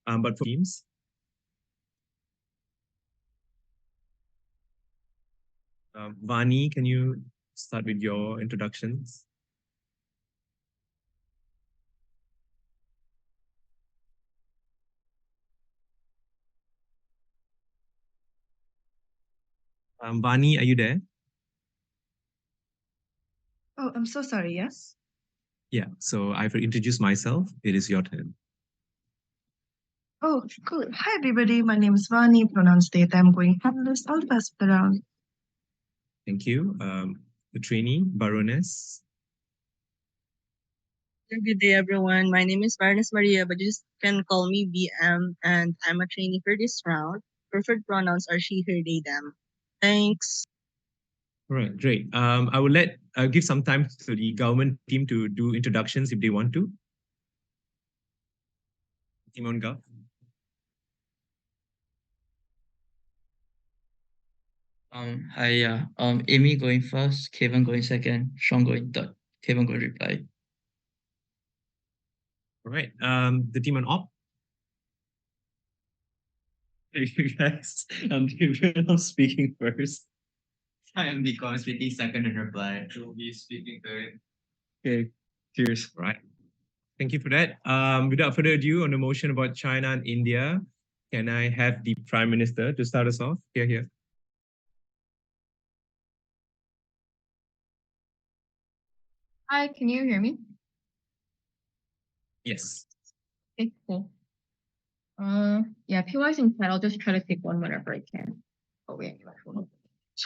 but for teams. Vani, can you start with your introductions? Vani, are you there? Oh, I'm so sorry, yes? Yeah, so I've introduced myself. It is your turn. Oh, cool. Hi, everybody. My name is Vani, pronounced they, them, going panelist. All the best for the round. Thank you. The trainee, Baroness. Good day, everyone. My name is Baroness Maria, but you just can call me BM, and I'm a trainee for this round. Preferred pronouns are she, her, they, them. Thanks. All right, great. I will give some time to the government team to do introductions if they want to. Team on Gov. Hi, Amy going first, Cavan going second, Shaun going third. Cavan going reply. All right, the team on Op. Hey, you guys, I'm speaking first. Hi, I'm Mikko. I'm speaking second in reply. Tobi speaking third. Okay, cheers. All right. Thank you for that. Without further ado, on the motion about China and India, can I have the Prime Minister to start us off? Here. Hi, can you hear me? Yes. Okay, cool. Yeah, PY's in chat. I'll just try to pick one whenever I can. Oh wait,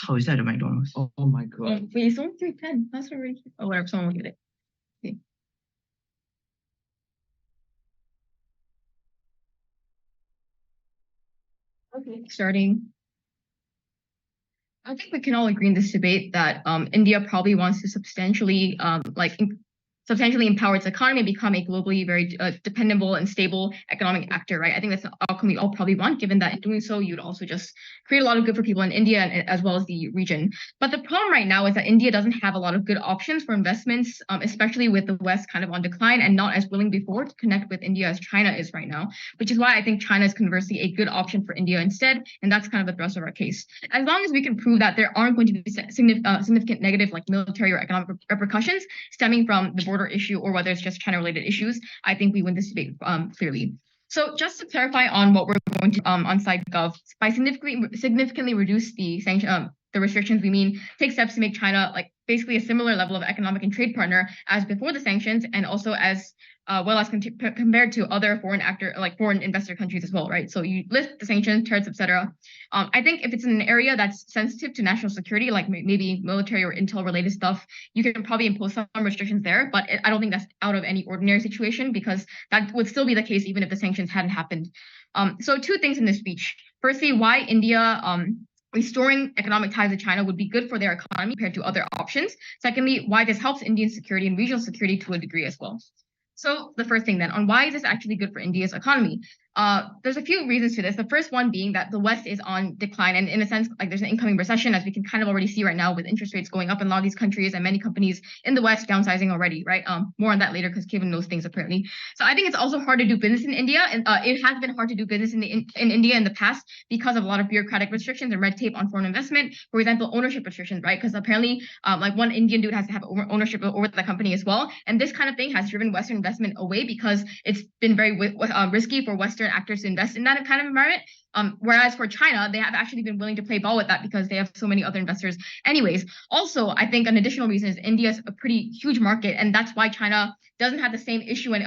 How is that at McDonald's? Oh my god. wait, it's only 3:10. That's already. Oh, whatever. Someone will get it. Okay. Okay, starting. I think we can all agree in this debate that India probably wants to substantially empower its economy and become a globally very dependable and stable economic actor, right? I think that's an outcome we all probably want, given that in doing so, you'd also just create a lot of good for people in India and as well as the region. But the problem right now is that India doesn't have a lot of good options for investments, especially with the West kind of on decline and not as willing before to connect with India as China is right now, which is why I think China is conversely a good option for India instead. And that's kind of the thrust of our case. As long as we can prove that there aren't going to be significant negative like military or economic repercussions stemming from the border issue or whether it's just China-related issues, I think we win this debate clearly. So just to clarify on what we're going to on side gov, by significantly reduce the the restrictions, we mean take steps to make China like basically a similar level of economic and trade partner as before the sanctions, and also as well as compared to other foreign investor countries as well, right? So you lift the sanctions, tariffs, etc. I think if it's in an area that's sensitive to national security, like maybe military or intel related stuff, you can probably impose some restrictions there. But I don't think that's out of any ordinary situation, because that would still be the case even if the sanctions hadn't happened. So two things in this speech. Firstly, why India restoring economic ties to China would be good for their economy compared to other options. Secondly, why this helps Indian security and regional security to a degree as well. So the first thing then, on why is this actually good for India's economy? There's a few reasons to this. The first one being that the West is on decline, and in a sense, like there's an incoming recession, as we can kind of already see right now with interest rates going up in a lot of these countries and many companies in the West downsizing already, right? More on that later because Kevin knows things apparently. So I think it's also hard to do business in India, and it has been hard to do business in India in the past because of a lot of bureaucratic restrictions and red tape on foreign investment. For example, ownership restrictions, right? Because apparently, like one Indian dude has to have ownership over the company as well, and this kind of thing has driven Western investment away because it's been very risky for Western actors to invest in that kind of environment. Whereas for China, they have actually been willing to play ball with that because they have so many other investors. Anyways, also, I think an additional reason is India is a pretty huge market, and that's why China doesn't have the same issue and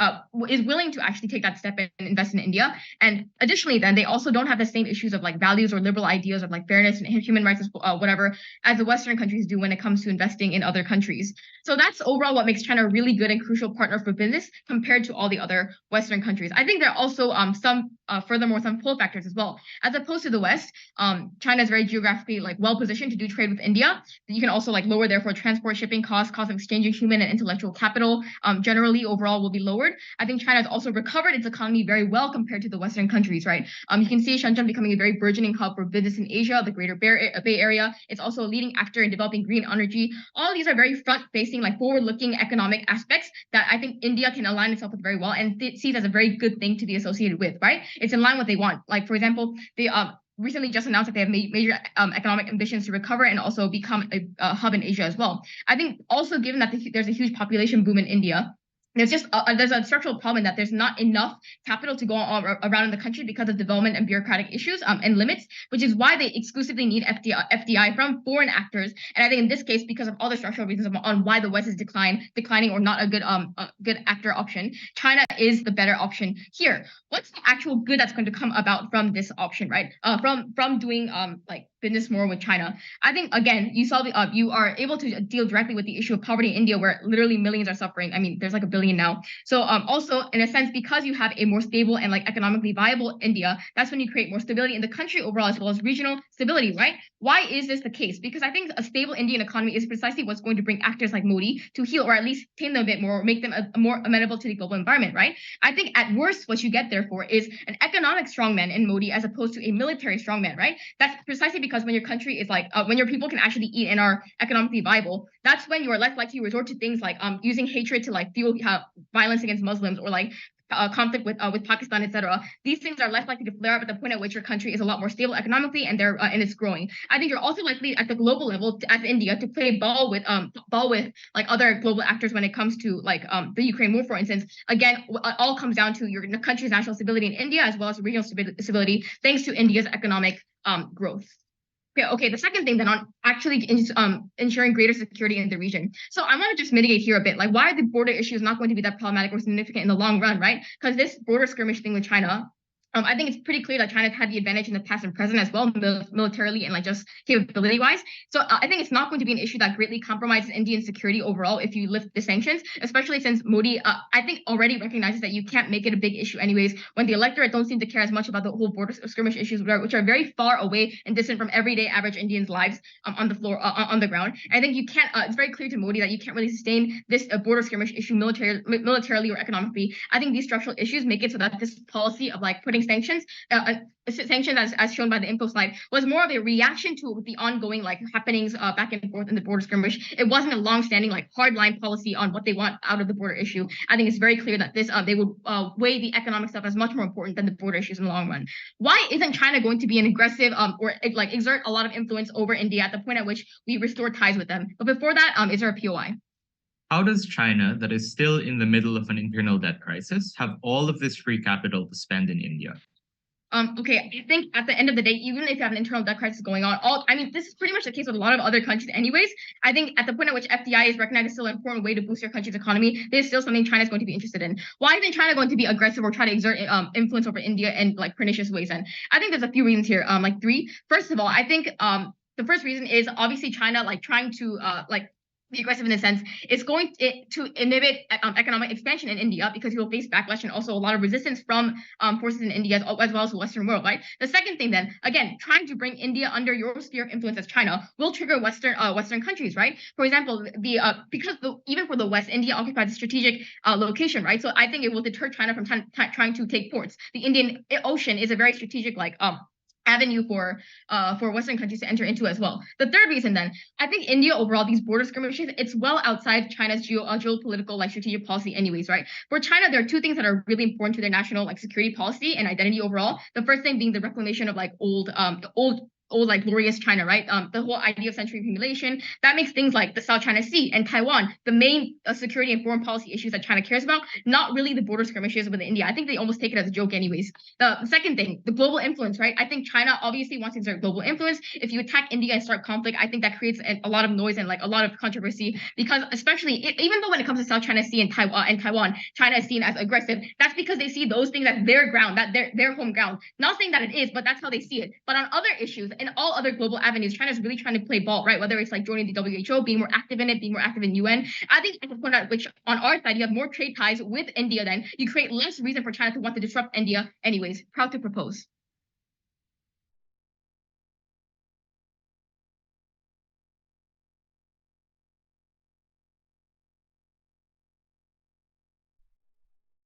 is willing to actually take that step and invest in India. And additionally, then they also don't have the same issues of like values or liberal ideas of like fairness and human rights, whatever, as the Western countries do when it comes to investing in other countries. So that's overall what makes China a really good and crucial partner for business compared to all the other Western countries. I think there are also furthermore some pull factors as well. well. As opposed to the West, China is very geographically like well positioned to do trade with India. You can also like lower therefore transport shipping costs, cost of exchanging human and intellectual capital generally overall will be lowered. I think China has also recovered its economy very well compared to the Western countries, right? You can see Shenzhen becoming a very burgeoning hub for business in Asia, the Greater Bay Area. It's also a leading actor in developing green energy. All these are very front-facing, like forward-looking economic aspects that I think India can align itself with very well and sees as a very good thing to be associated with, right? It's in line with what they want. Like, for example, they recently just announced that they have major economic ambitions to recover and also become a hub in Asia as well. I think also given that there's a huge population boom in India, there's a structural problem that there's not enough capital to go around in the country because of development and bureaucratic issues and limits, which is why they exclusively need FDI from foreign actors. And I think in this case, because of all the structural reasons on why the West is declining or not a good actor option, China is the better option here. What's the actual good that's going to come about from this option, right? From doing like business more with China. I think again, you saw you are able to deal directly with the issue of poverty in India, where literally millions are suffering. I mean, there's like 1 billion now. So also in a sense, because you have a more stable and like economically viable India, that's when you create more stability in the country overall as well as regional stability, right? Why is this the case? Because I think a stable Indian economy is precisely what's going to bring actors like Modi to heal or at least tame them a bit more, or make them more amenable to the global environment, right? I think at worst, what you get therefore is an economic strongman in Modi as opposed to a military strongman, right? That's precisely because when your country is like, when your people can actually eat and are economically viable, that's when you are less likely to resort to things like using hatred to like fuel violence against Muslims or like conflict with Pakistan, etc. These things are less likely to flare up at the point at which your country is a lot more stable economically and and it's growing. I think you're also likely at the global level as India to play ball with like other global actors when it comes to like the Ukraine war, for instance. Again, it all comes down to your country's national stability in India as well as regional stability, thanks to India's economic growth. Okay. The second thing then on actually ensuring greater security in the region. So I want to just mitigate here a bit. Like, why are the border issues not going to be that problematic or significant in the long run, right? Because this border skirmish thing with China, I think it's pretty clear that China's had the advantage in the past and present as well, militarily and like just capability-wise. So I think it's not going to be an issue that greatly compromises Indian security overall if you lift the sanctions, especially since Modi, I think, already recognizes that you can't make it a big issue anyways when the electorate don't seem to care as much about the whole border skirmish issues, which are very far away and distant from everyday average Indians' lives on the floor, on the ground. I think you can't, it's very clear to Modi that you can't really sustain this border skirmish issue militarily or economically. I think these structural issues make it so that this policy of like putting sanctions as shown by the info slide was more of a reaction to the ongoing like happenings back and forth in the border skirmish. It wasn't a long-standing like hardline policy on what they want out of the border issue. I think it's very clear that this they would weigh the economic stuff as much more important than the border issues in the long run. Why isn't China going to be an aggressive or like exert a lot of influence over India at the point at which we restore ties with them? But before that, is there a POI? How does China, that is still in the middle of an internal debt crisis, have all of this free capital to spend in India? Okay, I think at the end of the day, even if you have an internal debt crisis going on, this is pretty much the case with a lot of other countries anyways. I think at the point at which FDI is recognized as still an important way to boost your country's economy, this is still something China is going to be interested in. Why isn't China going to be aggressive or try to exert influence over India in like pernicious ways? And I think there's a few reasons here, like three. First of all, I think the first reason is obviously China like trying to be aggressive in the sense it's going to inhibit economic expansion in India because you'll face backlash and also a lot of resistance from forces in India as well as the Western world, right? The second thing then, again, trying to bring India under your sphere of influence as China will trigger Western countries, right? For example, because even for the West, India occupies a strategic location, right? So I think it will deter China from trying to take ports. The Indian Ocean is a very strategic avenue for Western countries to enter into as well. The third reason then, I think India overall, these border skirmishes, it's well outside China's geopolitical like strategic policy anyways, right? For China, there are two things that are really important to their national like security policy and identity overall. The first thing being the reclamation of like old like glorious China, right? The whole idea of century accumulation, that makes things like the South China Sea and Taiwan the main security and foreign policy issues that China cares about, not really the border skirmishes with India. I think they almost take it as a joke anyways. The second thing, the global influence, right? I think China obviously wants to exert global influence. If you attack India and start conflict, I think that creates a lot of noise and like a lot of controversy because especially even though when it comes to South China Sea and Taiwan, China is seen as aggressive. That's because they see those things as their ground, that their home ground. Not saying that it is, but that's how they see it. But on other issues, in all other global avenues, China is really trying to play ball, right? Whether it's like joining the WHO, being more active in it, being more active in UN. I think at the point at which on our side you have more trade ties with India, then you create less reason for China to want to disrupt India anyways. Proud to propose.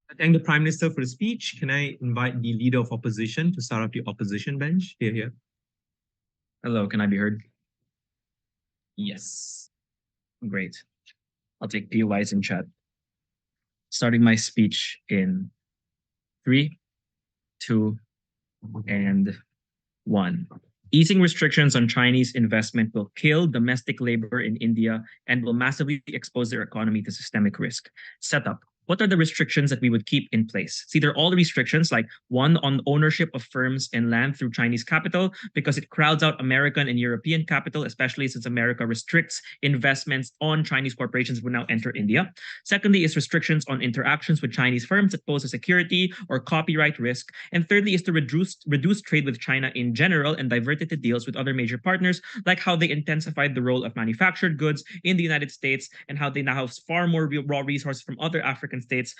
I thank the Prime Minister for the speech. Can I invite the Leader of Opposition to start off the opposition bench? Here. Hello, can I be heard? Yes. Great. I'll take POIs in chat. Starting my speech in 3, 2, and 1. Easing restrictions on Chinese investment will kill domestic labor in India and will massively expose their economy to systemic risk. Setup. What are the restrictions that we would keep in place? It's either all the restrictions, like one on ownership of firms and land through Chinese capital, because it crowds out American and European capital, especially since America restricts investments on Chinese corporations who now enter India. Secondly is restrictions on interactions with Chinese firms that pose a security or copyright risk. And thirdly is to reduce trade with China in general and divert it to deals with other major partners, like how they intensified the role of manufactured goods in the United States and how they now have far more raw resources from other African states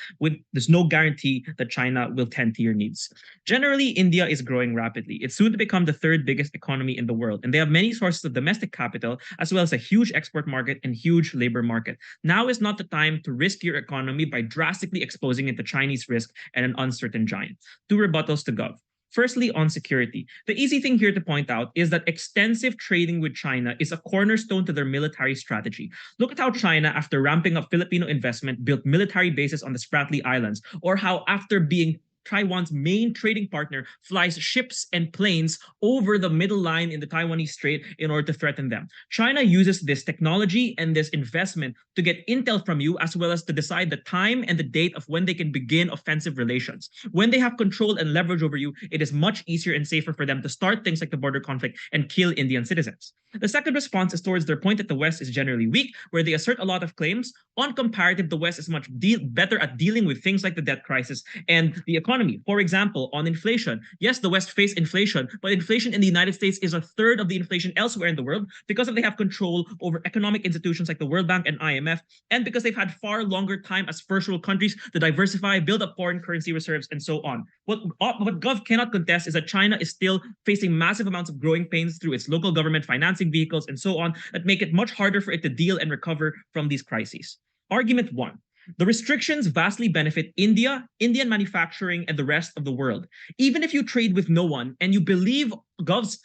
there's no guarantee that China will tend to your needs. Generally, India is growing rapidly. It's soon to become the third biggest economy in the world, and they have many sources of domestic capital, as well as a huge export market and huge labor market. Now is not the time to risk your economy by drastically exposing it to Chinese risk and an uncertain giant. 2 rebuttals to Gov. Firstly, on security. The easy thing here to point out is that extensive trading with China is a cornerstone to their military strategy. Look at how China, after ramping up Filipino investment, built military bases on the Spratly Islands, or how after being Taiwan's main trading partner flies ships and planes over the middle line in the Taiwanese Strait in order to threaten them. China uses this technology and this investment to get intel from you, as well as to decide the time and the date of when they can begin offensive relations. When they have control and leverage over you, it is much easier and safer for them to start things like the border conflict and kill Indian citizens. The second response is towards their point that the West is generally weak, where they assert a lot of claims. On comparative, the West is much better at dealing with things like the debt crisis and the economy. For example, on inflation. Yes, the West faced inflation, but inflation in the United States is a third of the inflation elsewhere in the world because they have control over economic institutions like the World Bank and IMF, and because they've had far longer time as first world countries to diversify, build up foreign currency reserves, and so on. What Gov cannot contest is that China is still facing massive amounts of growing pains through its local government financing vehicles and so on that make it much harder for it to deal and recover from these crises. Argument 1. The restrictions vastly benefit India, Indian manufacturing, and the rest of the world. Even if you trade with no one and you believe Gov's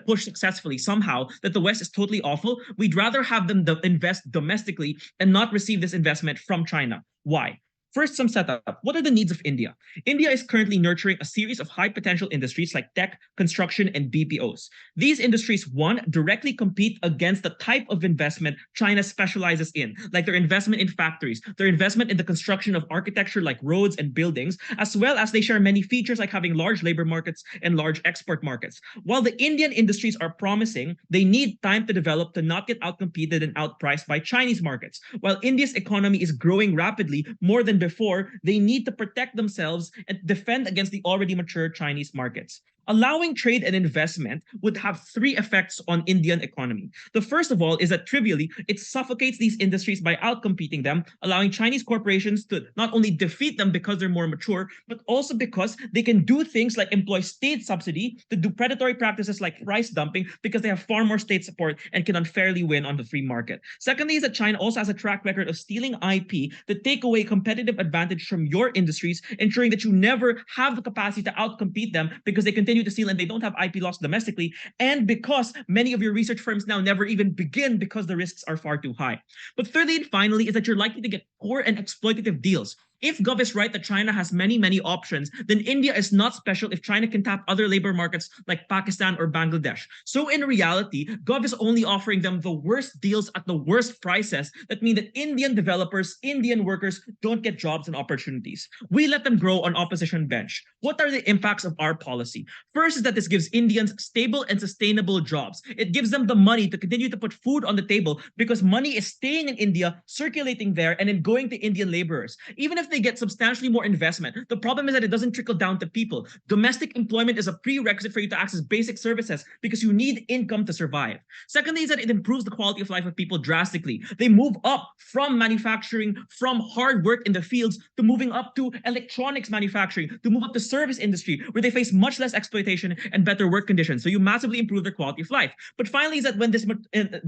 push successfully somehow that the West is totally awful, we'd rather have them invest domestically and not receive this investment from China. Why? First, some setup. What are the needs of India? India is currently nurturing a series of high potential industries like tech, construction, and BPOs. These industries, one, directly compete against the type of investment China specializes in, like their investment in factories, their investment in the construction of architecture like roads and buildings, as well as they share many features like having large labor markets and large export markets. While the Indian industries are promising, they need time to develop to not get outcompeted and outpriced by Chinese markets. While India's economy is growing rapidly, more than before, they need to protect themselves and defend against the already mature Chinese markets. Allowing trade and investment would have 3 effects on Indian economy. The first of all is that trivially, it suffocates these industries by outcompeting them, allowing Chinese corporations to not only defeat them because they're more mature, but also because they can do things like employ state subsidy to do predatory practices like price dumping because they have far more state support and can unfairly win on the free market. Secondly is that China also has a track record of stealing IP to take away competitive advantage from your industries, ensuring that you never have the capacity to outcompete them because they continue to steal and they don't have IP laws domestically, and because many of your research firms now never even begin because the risks are far too high. But thirdly and finally is that you're likely to get poor and exploitative deals. If Gov is right that China has many options, then India is not special if China can tap other labor markets like Pakistan or Bangladesh. So in reality, Gov is only offering them the worst deals at the worst prices that mean that Indian developers, Indian workers don't get jobs and opportunities. We let them grow on opposition bench. What are the impacts of our policy? First is that this gives Indians stable and sustainable jobs. It gives them the money to continue to put food on the table because money is staying in India, circulating there, and then going to Indian laborers. Even if they get substantially more investment, the problem is that it doesn't trickle down to people. Domestic employment is a prerequisite for you to access basic services because you need income to survive. Secondly is that it improves the quality of life of people drastically. They move up from manufacturing, from hard work in the fields, to moving up to electronics manufacturing, to move up to service industry, where they face much less exploitation and better work conditions. So you massively improve their quality of life. But finally is that when this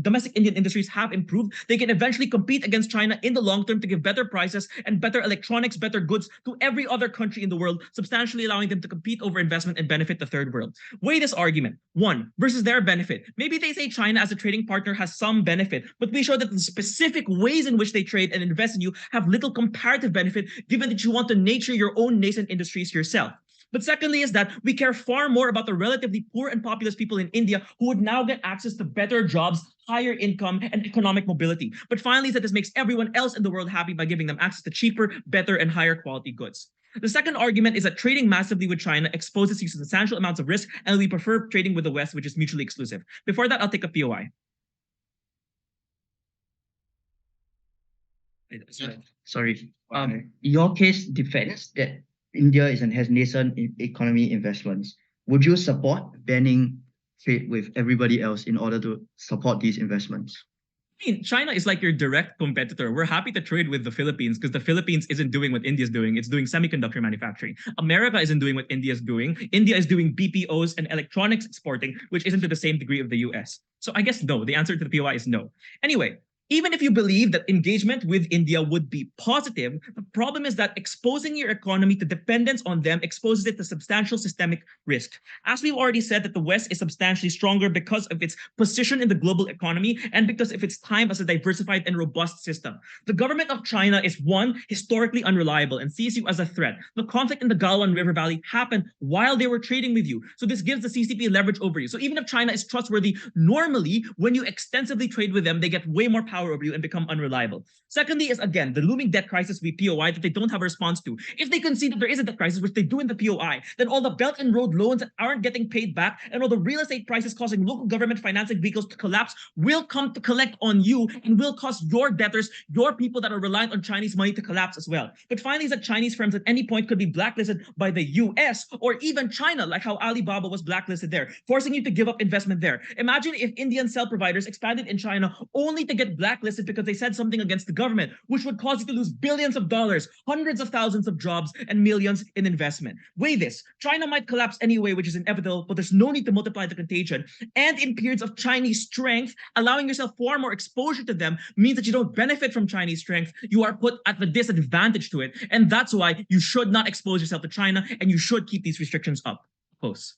domestic Indian industries have improved, they can eventually compete against China in the long term to give better prices and better electronics electronics, better goods to every other country in the world, substantially allowing them to compete over investment and benefit the third world. Weigh this argument. One, versus their benefit. Maybe they say China as a trading partner has some benefit, but we show that the specific ways in which they trade and invest in you have little comparative benefit, given that you want to nurture your own nascent industries yourself. But secondly is that we care far more about the relatively poor and populous people in India who would now get access to better jobs, higher income, and economic mobility. But finally is that this makes everyone else in the world happy by giving them access to cheaper, better, and higher quality goods. The second argument is that trading massively with China exposes you to substantial amounts of risk, and we prefer trading with the West, which is mutually exclusive. Before that, I'll take a POI. Sorry. Your case defends that India has nascent economy investments. Would you support banning trade with everybody else in order to support these investments? I mean, China is like your direct competitor. We're happy to trade with the Philippines because the Philippines isn't doing what India's doing. It's doing semiconductor manufacturing. America isn't doing what India's doing. India is doing BPOs and electronics exporting, which isn't to the same degree of the US. So I guess no. The answer to the POI is no. Anyway, even if you believe that engagement with India would be positive, the problem is that exposing your economy to dependence on them exposes it to substantial systemic risk. As we've already said, that the West is substantially stronger because of its position in the global economy and because of its time as a diversified and robust system. The government of China is, one, historically unreliable and sees you as a threat. The conflict in the Galwan River Valley happened while they were trading with you. So this gives the CCP leverage over you. So even if China is trustworthy, normally when you extensively trade with them, they get way more power over you and become unreliable. Secondly is, again, the looming debt crisis we POI that they don't have a response to. If they concede that there is a debt crisis, which they do in the POI, then all the Belt and Road loans that aren't getting paid back and all the real estate prices causing local government financing vehicles to collapse will come to collect on you and will cause your debtors, your people that are reliant on Chinese money to collapse as well. But finally is that Chinese firms at any point could be blacklisted by the US or even China, like how Alibaba was blacklisted there, forcing you to give up investment there. Imagine if Indian cell providers expanded in China only to get blacklisted because they said something against the government, which would cause you to lose billions of dollars, hundreds of thousands of jobs, and millions in investment. Weigh this. China might collapse anyway, which is inevitable, but there's no need to multiply the contagion. And in periods of Chinese strength, allowing yourself far more exposure to them means that you don't benefit from Chinese strength. You are put at the disadvantage to it. And that's why you should not expose yourself to China, and you should keep these restrictions up close.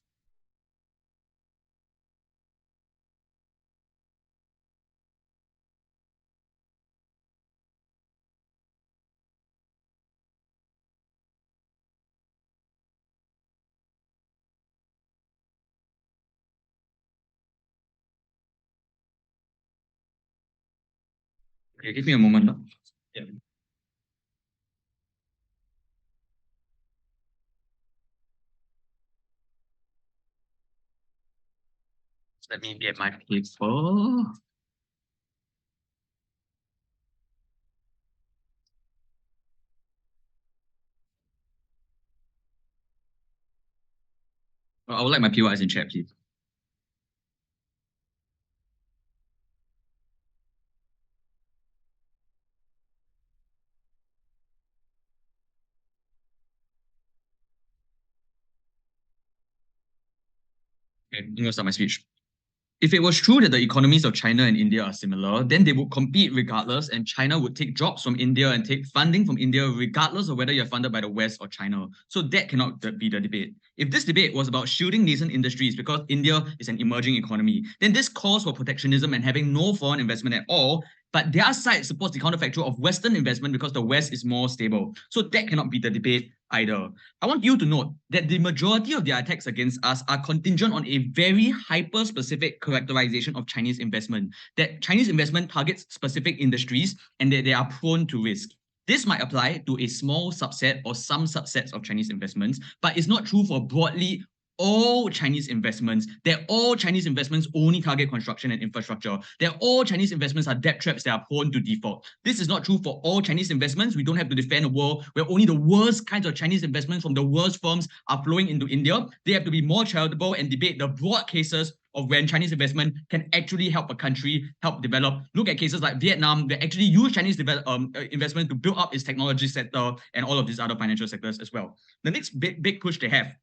Okay, give me a moment. Yeah. Let me get my paper. I would like my POIs in chat, please. Okay, I'm going to start my speech. If it was true that the economies of China and India are similar, then they would compete regardless, and China would take jobs from India and take funding from India regardless of whether you're funded by the West or China. So that cannot be the debate. If this debate was about shielding nascent industries because India is an emerging economy, then this calls for protectionism and having no foreign investment at all. But their side supports the counterfactual of Western investment because the West is more stable. So that cannot be the debate either. I want you to note that the majority of their attacks against us are contingent on a very hyper-specific characterization of Chinese investment, that Chinese investment targets specific industries and that they are prone to risk. This might apply to a small subset or some subsets of Chinese investments, but it's not true for broadly all Chinese investments, that all Chinese investments only target construction and infrastructure, that all Chinese investments are debt traps that are prone to default. This is not true for all Chinese investments. We don't have to defend a world where only the worst kinds of Chinese investments from the worst firms are flowing into India. They have to be more charitable and debate the broad cases of when Chinese investment can actually help a country help develop. Look at cases like Vietnam that actually use Chinese investment to build up its technology sector and all of these other financial sectors as well. The next big push they have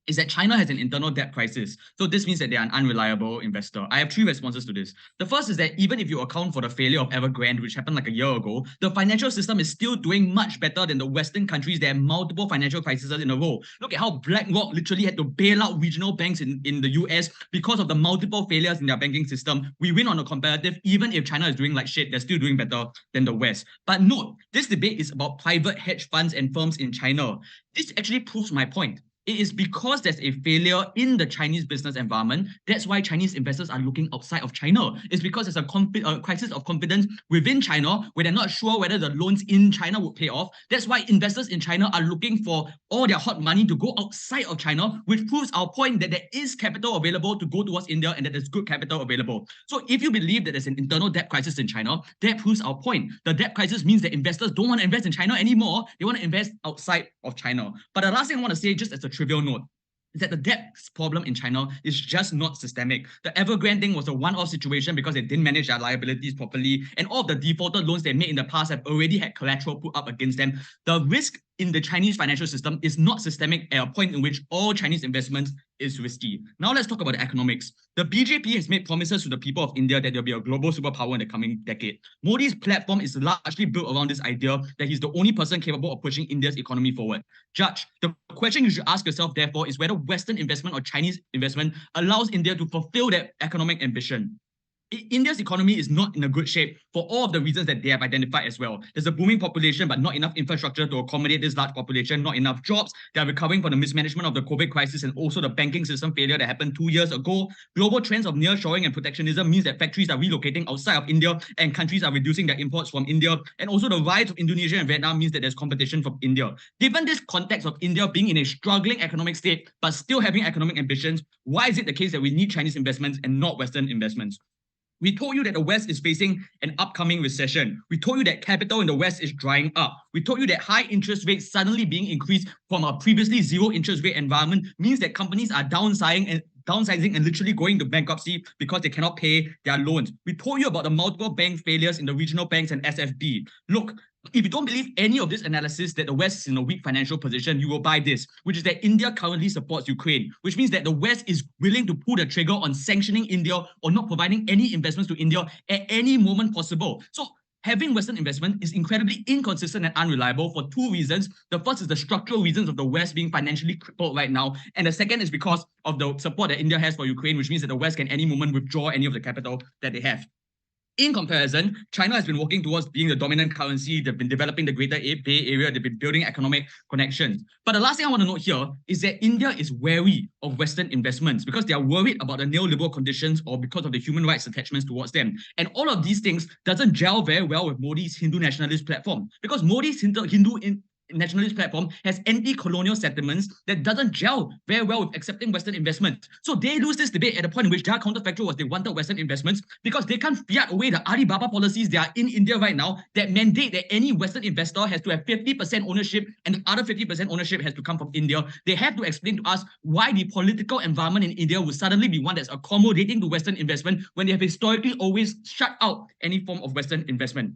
is that China has an internal debt crisis. So this means that they are an unreliable investor. I have three responses to this. The first is that even if you account for the failure of Evergrande, which happened like a year ago, the financial system is still doing much better than the Western countries that have multiple financial crises in a row. Look at how BlackRock literally had to bail out regional banks in the US because of the multiple failures in their banking system. We win on a comparative, even if China is doing like shit, they're still doing better than the West. But note, this debate is about private hedge funds and firms in China. This actually proves my point. It is because there's a failure in the Chinese business environment. That's why Chinese investors are looking outside of China. It's because there's a crisis of confidence within China where they're not sure whether the loans in China would pay off. That's why investors in China are looking for all their hot money to go outside of China, which proves our point that there is capital available to go towards India and that there's good capital available. So if you believe that there's an internal debt crisis in China, that proves our point. The debt crisis means that investors don't want to invest in China anymore. They want to invest outside of China. But the last thing I want to say, just as a trivial note, is that the debt problem in China is just not systemic. The Evergrande thing was a one-off situation because they didn't manage their liabilities properly, and all of the defaulted loans they made in the past have already had collateral put up against them. The risk in the Chinese financial system is not systemic at a point in which all Chinese investments is risky. Now let's talk about the economics. The BJP has made promises to the people of India that there'll be a global superpower in the coming decade. Modi's platform is largely built around this idea that he's the only person capable of pushing India's economy forward. Judge, the question you should ask yourself, therefore, is whether Western investment or Chinese investment allows India to fulfill that economic ambition. India's economy is not in a good shape for all of the reasons that they have identified as well. There's a booming population, but not enough infrastructure to accommodate this large population, not enough jobs. They are recovering from the mismanagement of the COVID crisis and also the banking system failure that happened 2 years ago. Global trends of nearshoring and protectionism means that factories are relocating outside of India and countries are reducing their imports from India. And also the rise of Indonesia and Vietnam means that there's competition from India. Given this context of India being in a struggling economic state, but still having economic ambitions, why is it the case that we need Chinese investments and not Western investments? We told you that the West is facing an upcoming recession. We told you that capital in the West is drying up. We told you that high interest rates suddenly being increased from a previously zero interest rate environment means that companies are downsizing and literally going to bankruptcy because they cannot pay their loans. We told you about the multiple bank failures in the regional banks and SFB. Look, if you don't believe any of this analysis that the West is in a weak financial position, you will buy this, which is that India currently supports Ukraine, which means that the West is willing to pull the trigger on sanctioning India or not providing any investments to India at any moment possible. So having Western investment is incredibly inconsistent and unreliable for two reasons. The first is the structural reasons of the West being financially crippled right now. And the second is because of the support that India has for Ukraine, which means that the West can any moment withdraw any of the capital that they have. In comparison, China has been working towards being the dominant currency. They've been developing the Greater Bay Area. They've been building economic connections. But the last thing I want to note here is that India is wary of Western investments because they are worried about the neoliberal conditions or because of the human rights attachments towards them. And all of these things doesn't gel very well with Modi's Hindu nationalist platform because Modi's Hindu nationalist platform has anti-colonial sentiments that doesn't gel very well with accepting Western investment. So they lose this debate at the point in which their counterfactual was they wanted Western investments because they can't fiat away the Alibaba policies that are in India right now that mandate that any Western investor has to have 50% ownership and the other 50% ownership has to come from India. They have to explain to us why the political environment in India would suddenly be one that's accommodating to Western investment when they have historically always shut out any form of Western investment.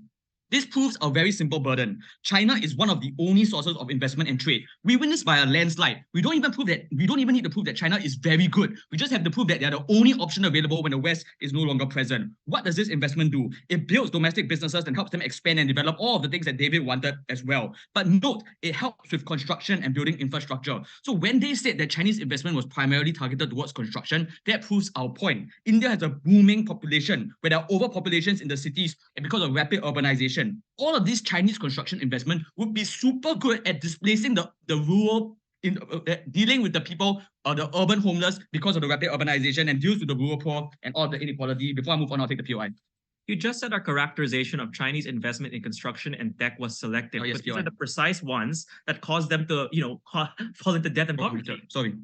This proves a very simple burden. China is one of the only sources of investment and trade. We win this by a landslide. We don't even need to prove that China is very good. We just have to prove that they are the only option available when the West is no longer present. What does this investment do? It builds domestic businesses and helps them expand and develop all of the things that David wanted as well. But note, it helps with construction and building infrastructure. So when they said that Chinese investment was primarily targeted towards construction, that proves our point. India has a booming population where there are overpopulations in the cities and because of rapid urbanization. All of these Chinese construction investment would be super good at displacing the rural, dealing with the people or the urban homeless because of the rapid urbanization and deals with the rural poor and all the inequality. Before I move on, I'll take the POI. You just said our characterization of Chinese investment in construction and tech was selective. But these are the precise ones that caused them to, fall into debt and poverty. Sorry.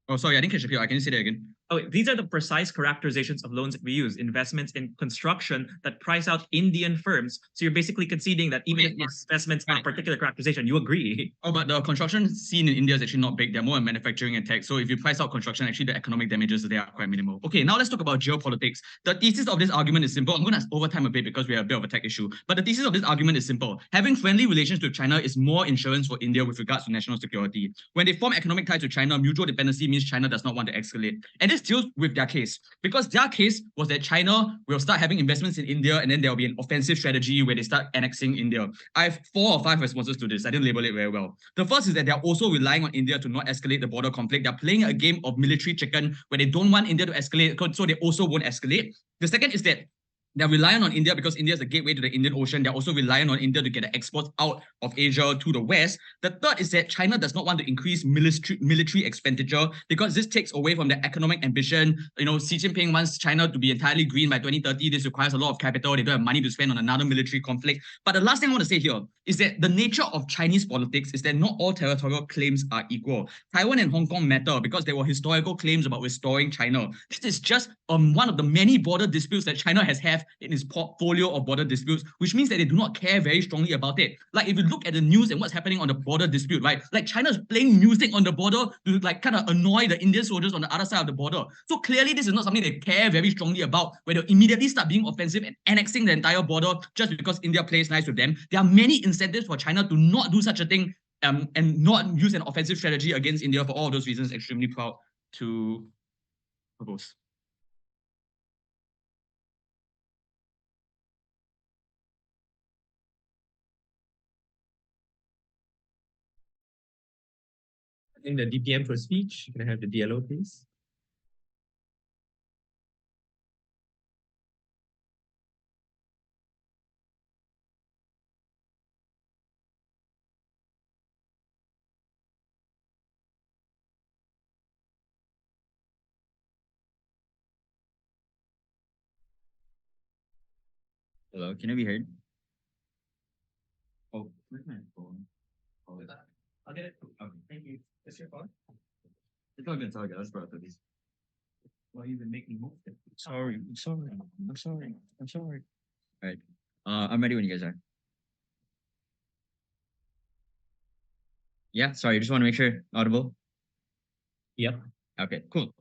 Oh, sorry, I didn't catch the POI. Can you say that again? Oh, these are the precise characterizations of loans that we use. Investments in construction that price out Indian firms. So you're basically conceding that even if these investments are a particular characterization, you agree. Oh, but the construction scene in India is actually not big. They're more in manufacturing and tech. So if you price out construction, actually the economic damages there are quite minimal. Okay, now let's talk about geopolitics. The thesis of this argument is simple. I'm going to overtime a bit because we have a bit of a tech issue. But the thesis of this argument is simple. Having friendly relations with China is more insurance for India with regards to national security. When they form economic ties with China, mutual dependency means China does not want to escalate. And this deals with their case. Because their case was that China will start having investments in India and then there will be an offensive strategy where they start annexing India. I have 4 or 5 responses to this. I didn't label it very well. The first is that they're also relying on India to not escalate the border conflict. They're playing a game of military chicken where they don't want India to escalate, so they also won't escalate. The second is that they're reliant on India because India is the gateway to the Indian Ocean. They're also reliant on India to get the exports out of Asia to the West. The third is that China does not want to increase military expenditure because this takes away from their economic ambition. You know, Xi Jinping wants China to be entirely green by 2030. This requires a lot of capital. They don't have money to spend on another military conflict. But the last thing I want to say here is that the nature of Chinese politics is that not all territorial claims are equal. Taiwan and Hong Kong matter because there were historical claims about restoring China. This is just one of the many border disputes that China has had in its portfolio of border disputes, which means that they do not care very strongly about it. Like if you look at the news and what's happening on the border dispute, right? Like China's playing music on the border to like kind of annoy the Indian soldiers on the other side of the border. So clearly this is not something they care very strongly about, where they immediately start being offensive and annexing the entire border just because India plays nice with them. There are many incentives for China to not do such a thing and not use an offensive strategy against India. For all of those reasons, extremely proud to propose. In the DPM for speech, can I have the DLO, please? Hello, can I be heard? Oh, where's my phone? Oh, I'll get it. Okay, thank you. Is your phone? It's all good, it's all good. Let's borrow this. Well, you've been making moves. Sorry. All right. I'm ready when you guys are. Yeah, sorry, just want to make sure audible. Yep. Okay, cool.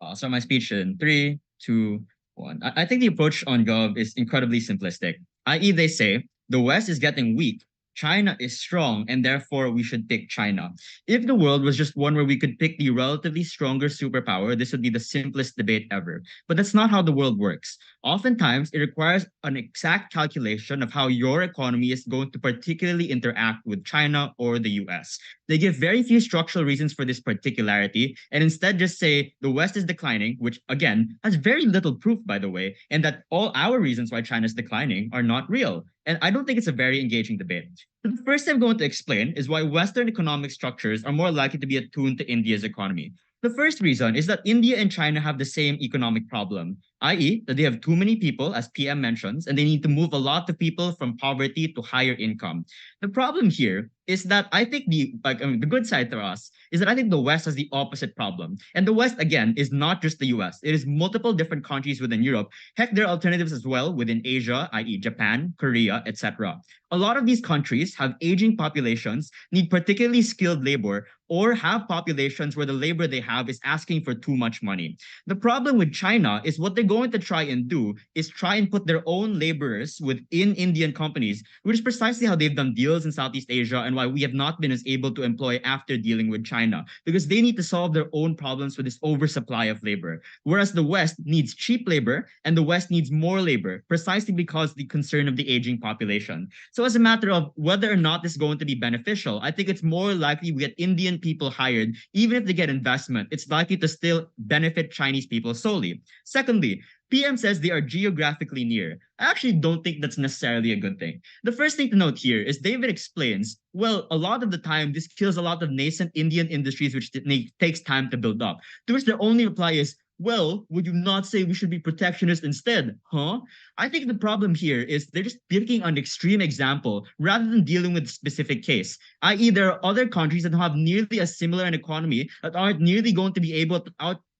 I'll start my speech in 3, 2, 1. I think the approach on Gov is incredibly simplistic, i.e. they say the West is getting weak, China is strong, and therefore we should pick China. If the world was just one where we could pick the relatively stronger superpower, this would be the simplest debate ever. But that's not how the world works. Oftentimes, it requires an exact calculation of how your economy is going to particularly interact with China or the US. They give very few structural reasons for this particularity, and instead just say the West is declining, which again has very little proof, by the way, and that all our reasons why China is declining are not real. And I don't think it's a very engaging debate. So the first thing I'm going to explain is why Western economic structures are more likely to be attuned to India's economy. The first reason is that India and China have the same economic problem, i.e. that they have too many people, as PM mentions, and they need to move a lot of people from poverty to higher income. The problem here is that I think the good side to us is that I think the West has the opposite problem. And the West, again, is not just the US. It is multiple different countries within Europe. Heck, there are alternatives as well within Asia, i.e. Japan, Korea, etc. A lot of these countries have aging populations, need particularly skilled labor, or have populations where the labor they have is asking for too much money. The problem with China is what they're going to try and do is try and put their own laborers within Indian companies, which is precisely how they've done deals in Southeast Asia and why we have not been as able to employ after dealing with China, because they need to solve their own problems with this oversupply of labor. Whereas the West needs cheap labor and the West needs more labor, precisely because the concern of the aging population. So as a matter of whether or not this is going to be beneficial, I think it's more likely we get Indian people hired. Even if they get investment, it's likely to still benefit Chinese people solely. Secondly, PM says they are geographically near. I actually don't think that's necessarily a good thing. The first thing to note here is David explains, well, a lot of the time, this kills a lot of nascent Indian industries, which takes time to build up. To which their only reply is, well, would you not say we should be protectionist instead? Huh? I think the problem here is they're just picking an extreme example rather than dealing with a specific case, i.e. there are other countries that have nearly a similar an economy that aren't nearly going to be able to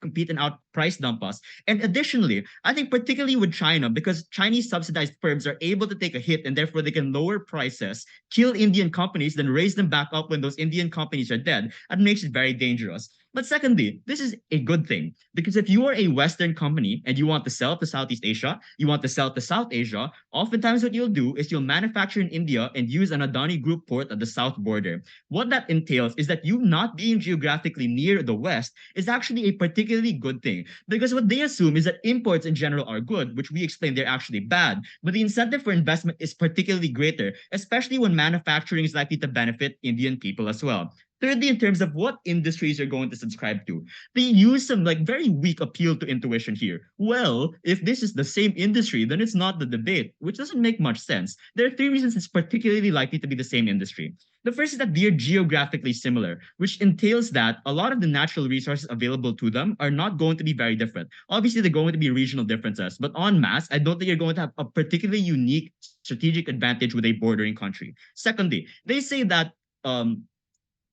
compete and out-price dump us. And additionally, I think particularly with China, because Chinese subsidized firms are able to take a hit and therefore they can lower prices, kill Indian companies, then raise them back up when those Indian companies are dead, that makes it very dangerous. But secondly, this is a good thing because if you are a Western company and you want to sell to Southeast Asia, you want to sell to South Asia, oftentimes what you'll do is you'll manufacture in India and use an Adani Group port at the south border. What that entails is that you not being geographically near the West is actually a particularly good thing because what they assume is that imports in general are good, which we explain they're actually bad, but the incentive for investment is particularly greater, especially when manufacturing is likely to benefit Indian people as well. Thirdly, in terms of what industries you're going to subscribe to, they use some very weak appeal to intuition here. Well, if this is the same industry, then it's not the debate, which doesn't make much sense. There are three reasons it's particularly likely to be the same industry. The first is that they're geographically similar, which entails that a lot of the natural resources available to them are not going to be very different. Obviously, they're going to be regional differences, but en masse, I don't think you're going to have a particularly unique strategic advantage with a bordering country. Secondly, they say that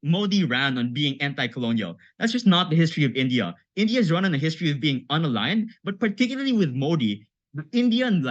Modi ran on being anti-colonial. That's just not the history of India. India's run on a history of being unaligned, but particularly with Modi, the Indian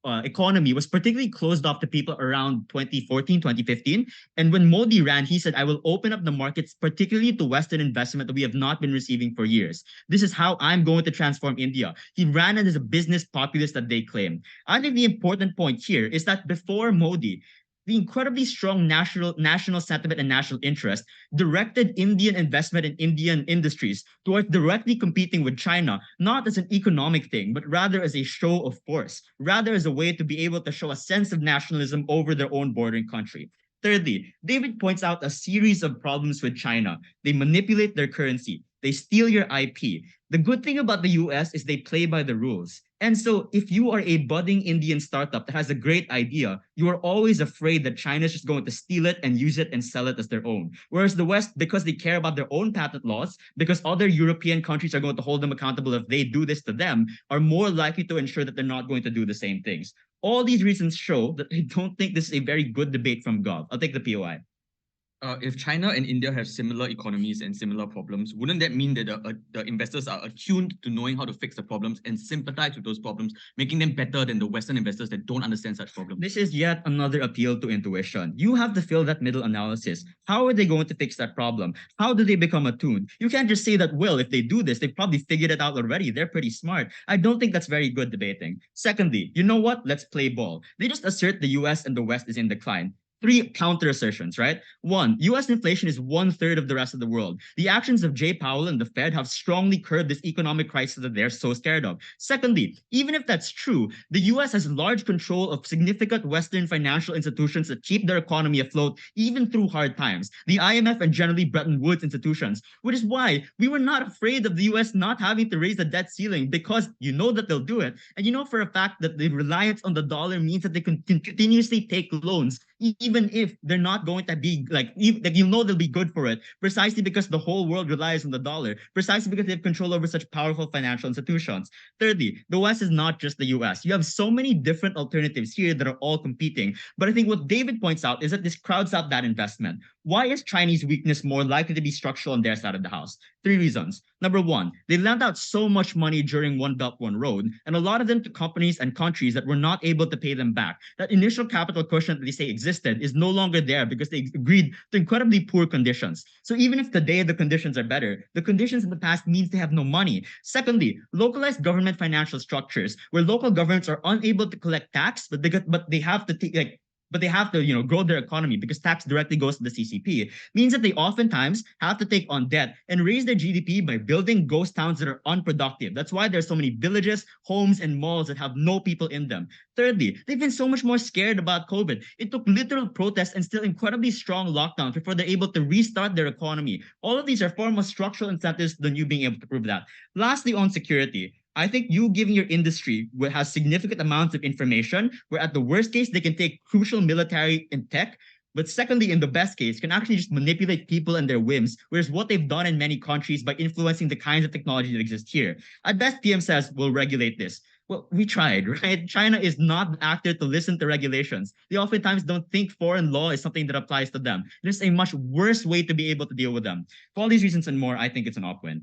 economy was particularly closed off to people around 2014, 2015. And when Modi ran, he said, I will open up the markets, particularly to Western investment that we have not been receiving for years. This is how I'm going to transform India. He ran it as a business populist that they claim. I think the important point here is that before Modi, the incredibly strong national sentiment and national interest directed Indian investment in Indian industries towards directly competing with China, not as an economic thing, but rather as a show of force, rather as a way to be able to show a sense of nationalism over their own bordering country. Thirdly, David points out a series of problems with China. They manipulate their currency. They steal your IP. The good thing about the US is they play by the rules. And so if you are a budding Indian startup that has a great idea, you are always afraid that China is just going to steal it and use it and sell it as their own. Whereas the West, because they care about their own patent laws, because other European countries are going to hold them accountable if they do this to them, are more likely to ensure that they're not going to do the same things. All these reasons show that I don't think this is a very good debate from Gov. I'll take the POI. If China and India have similar economies and similar problems, wouldn't that mean that the investors are attuned to knowing how to fix the problems and sympathize with those problems, making them better than the Western investors that don't understand such problems? This is yet another appeal to intuition. You have to fill that middle analysis. How are they going to fix that problem? How do they become attuned? You can't just say that, well, if they do this, they've probably figured it out already. They're pretty smart. I don't think that's very good debating. Secondly, you know what? Let's play ball. They just assert the US and the West is in decline. Three counter assertions, right? One, US inflation is 1/3 of the rest of the world. The actions of Jay Powell and the Fed have strongly curbed this economic crisis that they're so scared of. Secondly, even if that's true, the US has large control of significant Western financial institutions that keep their economy afloat even through hard times. The IMF and generally Bretton Woods institutions, which is why we were not afraid of the US not having to raise the debt ceiling because you know that they'll do it. And you know for a fact that the reliance on the dollar means that they can continuously take loans even if they're not going to be they'll be good for it, precisely because the whole world relies on the dollar, precisely because they have control over such powerful financial institutions. Thirdly, the West is not just the US. You have so many different alternatives here that are all competing. But I think what David points out is that this crowds out that investment. Why is Chinese weakness more likely to be structural on their side of the house? Three reasons. Number one, they lent out so much money during One Belt, One Road, and a lot of them to companies and countries that were not able to pay them back. That initial capital cushion that they say existed is no longer there because they agreed to incredibly poor conditions. So even if today the conditions are better, the conditions in the past means they have no money. Secondly, localized government financial structures where local governments are unable to collect tax, but they have to grow their economy because tax directly goes to the CCP, means that they oftentimes have to take on debt and raise their GDP by building ghost towns that are unproductive. That's why there's so many villages, homes, and malls that have no people in them. Thirdly, they've been so much more scared about COVID. It took literal protests and still incredibly strong lockdowns before they're able to restart their economy. All of these are far more structural incentives than you being able to prove that. Lastly, on security, I think you giving your industry has significant amounts of information where at the worst case, they can take crucial military and tech, but secondly, in the best case, can actually just manipulate people and their whims, whereas what they've done in many countries by influencing the kinds of technology that exist here. At best, PM says, we'll regulate this. Well, we tried, right? China is not the actor to listen to regulations. They oftentimes don't think foreign law is something that applies to them. There's a much worse way to be able to deal with them. For all these reasons and more, I think it's an op-win.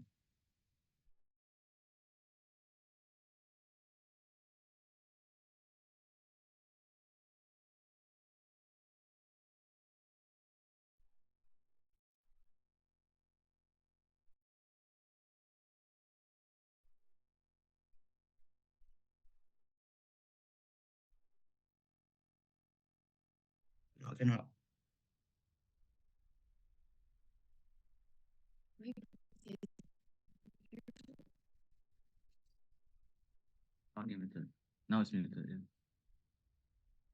cannot. Not limited. Now it's limited. Yeah.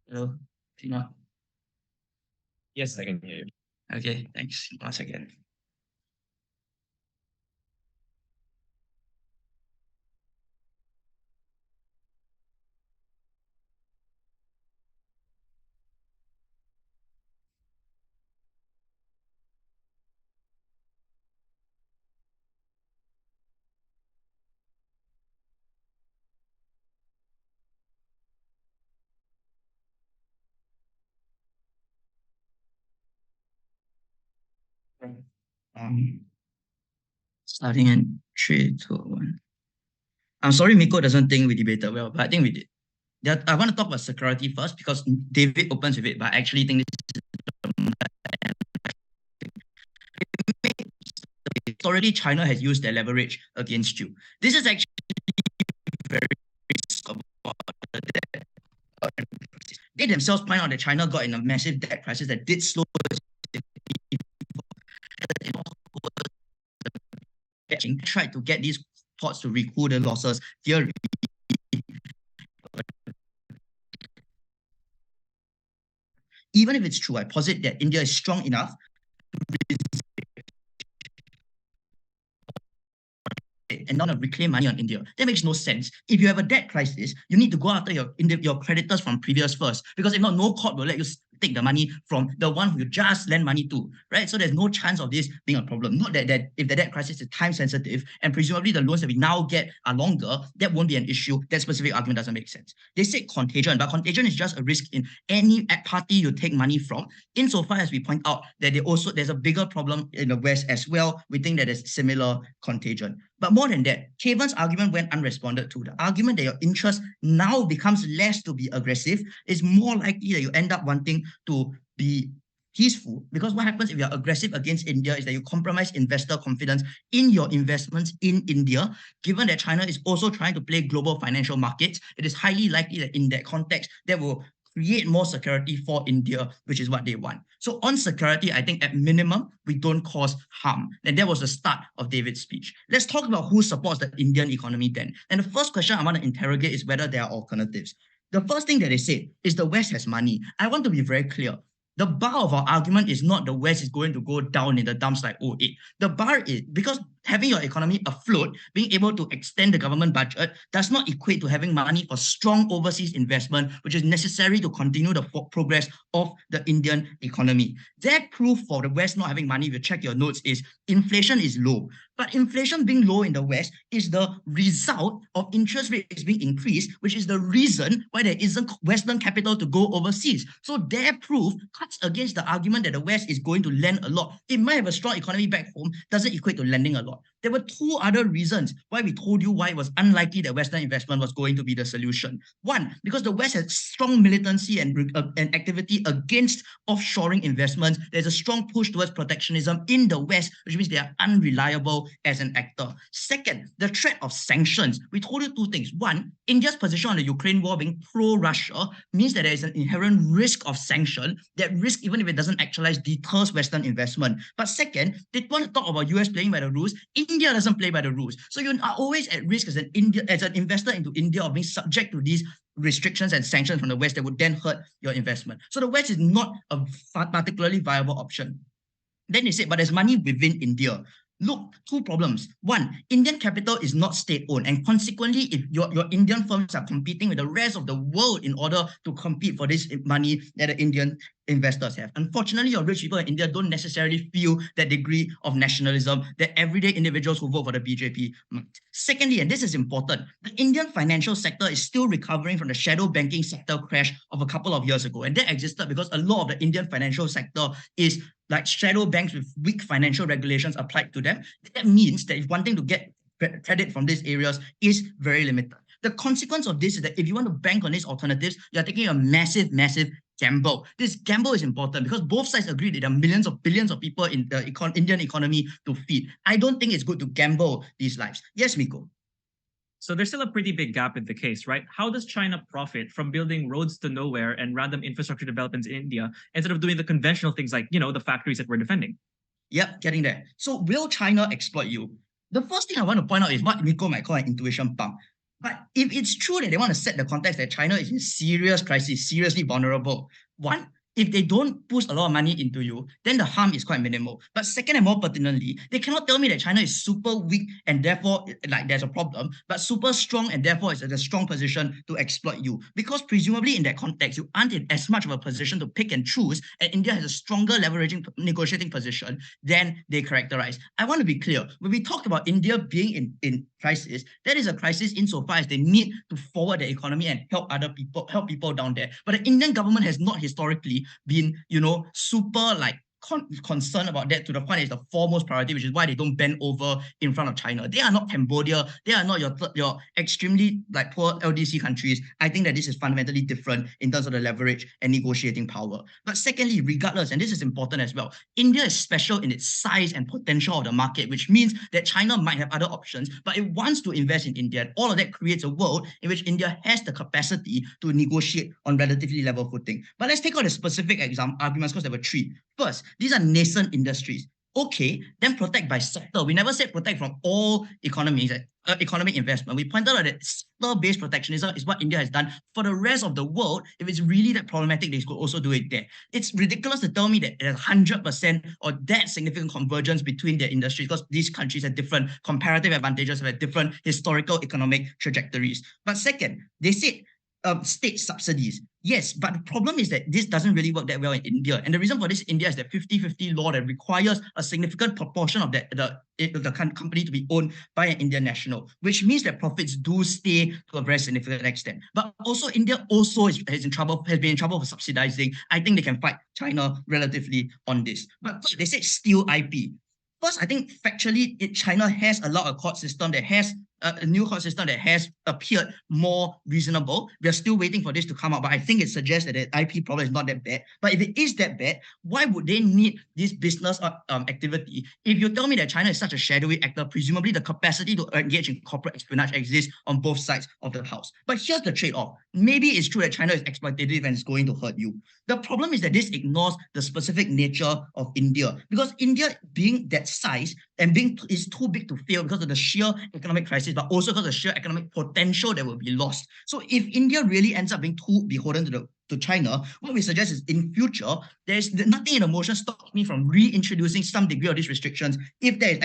Hello? Tina? Yes, I can hear you. Okay, thanks. 1 second. Starting in 3, 2, 1. I'm sorry Mikko doesn't think we debated well, but I think we did. I want to talk about security first because David opens with it, but I actually think this is historically China has used their leverage against you. This is actually very they themselves point out that China got in a massive debt crisis that did slow tried to get these ports to recoup the losses. Even if it's true, I posit that India is strong enough and not reclaim money on India. That makes no sense. If you have a debt crisis, you need to go after your creditors from previous first, because if not, no court will let you take the money from the one who you just lend money to, right? So there's no chance of this being a problem. Not that if the debt crisis is time sensitive and presumably the loans that we now get are longer, that won't be an issue. That specific argument doesn't make sense. They say contagion, but contagion is just a risk in any party you take money from. Insofar as we point out that there's a bigger problem in the West as well, we think that there's similar contagion. But more than that, Cavan's argument went unresponded to. The argument that your interest now becomes less to be aggressive is more likely that you end up wanting to be peaceful, because what happens if you're aggressive against India is that you compromise investor confidence in your investments in India. Given that China is also trying to play global financial markets, it is highly likely that in that context, that will create more security for India, which is what they want. So on security, I think at minimum, we don't cause harm. And that was the start of David's speech. Let's talk about who supports the Indian economy then. And the first question I want to interrogate is whether there are alternatives. The first thing that they say is the West has money. I want to be very clear. The bar of our argument is not the West is going to go down in the dumps like 2008. The bar is because having your economy afloat, being able to extend the government budget does not equate to having money for strong overseas investment, which is necessary to continue the progress of the Indian economy. That proof for the West not having money, if you check your notes, is inflation is low. But inflation being low in the West is the result of interest rates being increased, which is the reason why there isn't Western capital to go overseas. So their proof cuts against the argument that the West is going to lend a lot. It might have a strong economy back home, doesn't equate to lending a lot. There were two other reasons why we told you why it was unlikely that Western investment was going to be the solution. One, because the West has strong militancy and activity against offshoring investments. There's a strong push towards protectionism in the West, which means they are unreliable as an actor. Second, the threat of sanctions. We told you two things. One, India's position on the Ukraine war being pro-Russia means that there is an inherent risk of sanction. That risk, even if it doesn't actualize, deters Western investment. But second, they want to talk about US playing by the rules. India doesn't play by the rules. So you are always at risk as an investor into India of being subject to these restrictions and sanctions from the West that would then hurt your investment. So the West is not a particularly viable option. Then they said, but there's money within India. Look, two problems. One, Indian capital is not state-owned, and consequently, if your Indian firms are competing with the rest of the world in order to compete for this money that the Indian investors have. Unfortunately, your rich people in India don't necessarily feel that degree of nationalism that everyday individuals who vote for the BJP might. Secondly, and this is important, the Indian financial sector is still recovering from the shadow banking sector crash of a couple of years ago, and that existed because a lot of the Indian financial sector is like shadow banks with weak financial regulations applied to them. That means that if wanting to get credit from these areas is very limited. The consequence of this is that if you want to bank on these alternatives, you're taking a massive, massive gamble. This gamble is important because both sides agree that there are millions of billions of people in the Indian economy to feed. I don't think it's good to gamble these lives. Yes, Mikko? So there's still a pretty big gap in the case, right? How does China profit from building roads to nowhere and random infrastructure developments in India instead of doing the conventional things like, the factories that we're defending? Yep, getting there. So will China exploit you? The first thing I want to point out is what Mikko might call an intuition pump. But if it's true that they want to set the context that China is in serious crisis, seriously vulnerable, one, if they don't push a lot of money into you, then the harm is quite minimal. But second and more pertinently, they cannot tell me that China is super weak and therefore there's a problem, but super strong and therefore it's at a strong position to exploit you. Because presumably in that context, you aren't in as much of a position to pick and choose, and India has a stronger leveraging negotiating position than they characterize. I want to be clear, when we talk about India being in crisis, that is a crisis insofar as they need to forward the economy and help people down there. But the Indian government has not historically been, super concerned about that to the point it's the foremost priority, which is why they don't bend over in front of China. They are not Cambodia. They are not your extremely poor LDC countries. I think that this is fundamentally different in terms of the leverage and negotiating power. But secondly, regardless, and this is important as well, India is special in its size and potential of the market, which means that China might have other options, but it wants to invest in India. And all of that creates a world in which India has the capacity to negotiate on relatively level footing. But let's take out the specific arguments because there were three. First, these are nascent industries. Okay, then protect by sector. We never said protect from all economies, economic investment. We pointed out that sector-based protectionism is what India has done for the rest of the world. If it's really that problematic, they could also do it there. It's ridiculous to tell me that there's 100% or that significant convergence between their industries because these countries have different comparative advantages, have different historical economic trajectories. But second, they said state subsidies. Yes, but the problem is that this doesn't really work that well in India. And the reason for this in India is that 50-50 law that requires a significant proportion of the company to be owned by an Indian national, which means that profits do stay to a very significant extent. But also India also has been in trouble for subsidizing. I think they can fight China relatively on this. But they said steal IP. First, I think factually, China has a lot of court system that has a new court system that has appeared more reasonable. We are still waiting for this to come out, but I think it suggests that the IP problem is not that bad. But if it is that bad, why would they need this business activity? If you tell me that China is such a shadowy actor, presumably the capacity to engage in corporate espionage exists on both sides of the house. But here's the trade-off. Maybe it's true that China is exploitative and it's going to hurt you. The problem is that this ignores the specific nature of India, because India being that size and is too big to fail because of the sheer economic crisis, but also because of the sheer economic potential that will be lost. So if India really ends up being too beholden to China, what we suggest is in future, there's nothing in the motion stops me from reintroducing some degree of these restrictions if that is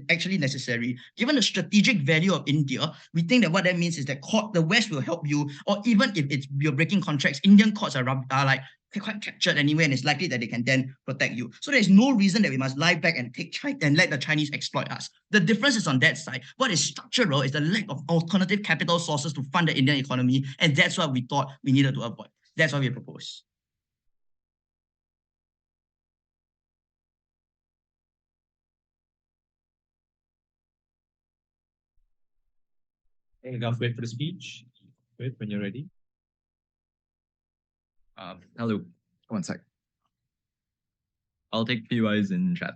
actually necessary. Given the strategic value of India, we think that what that means is that the West will help you, or even if you're breaking contracts, Indian courts are like quite captured anyway, and it's likely that they can then protect you. So there's no reason that we must lie back and let the Chinese exploit us. The difference is on that side. What is structural is the lack of alternative capital sources to fund the Indian economy, and that's what we thought we needed to avoid. That's what we propose. Hey, guys, wait for the speech. Wait when you're ready. Hello, one sec. I'll take PYs in chat.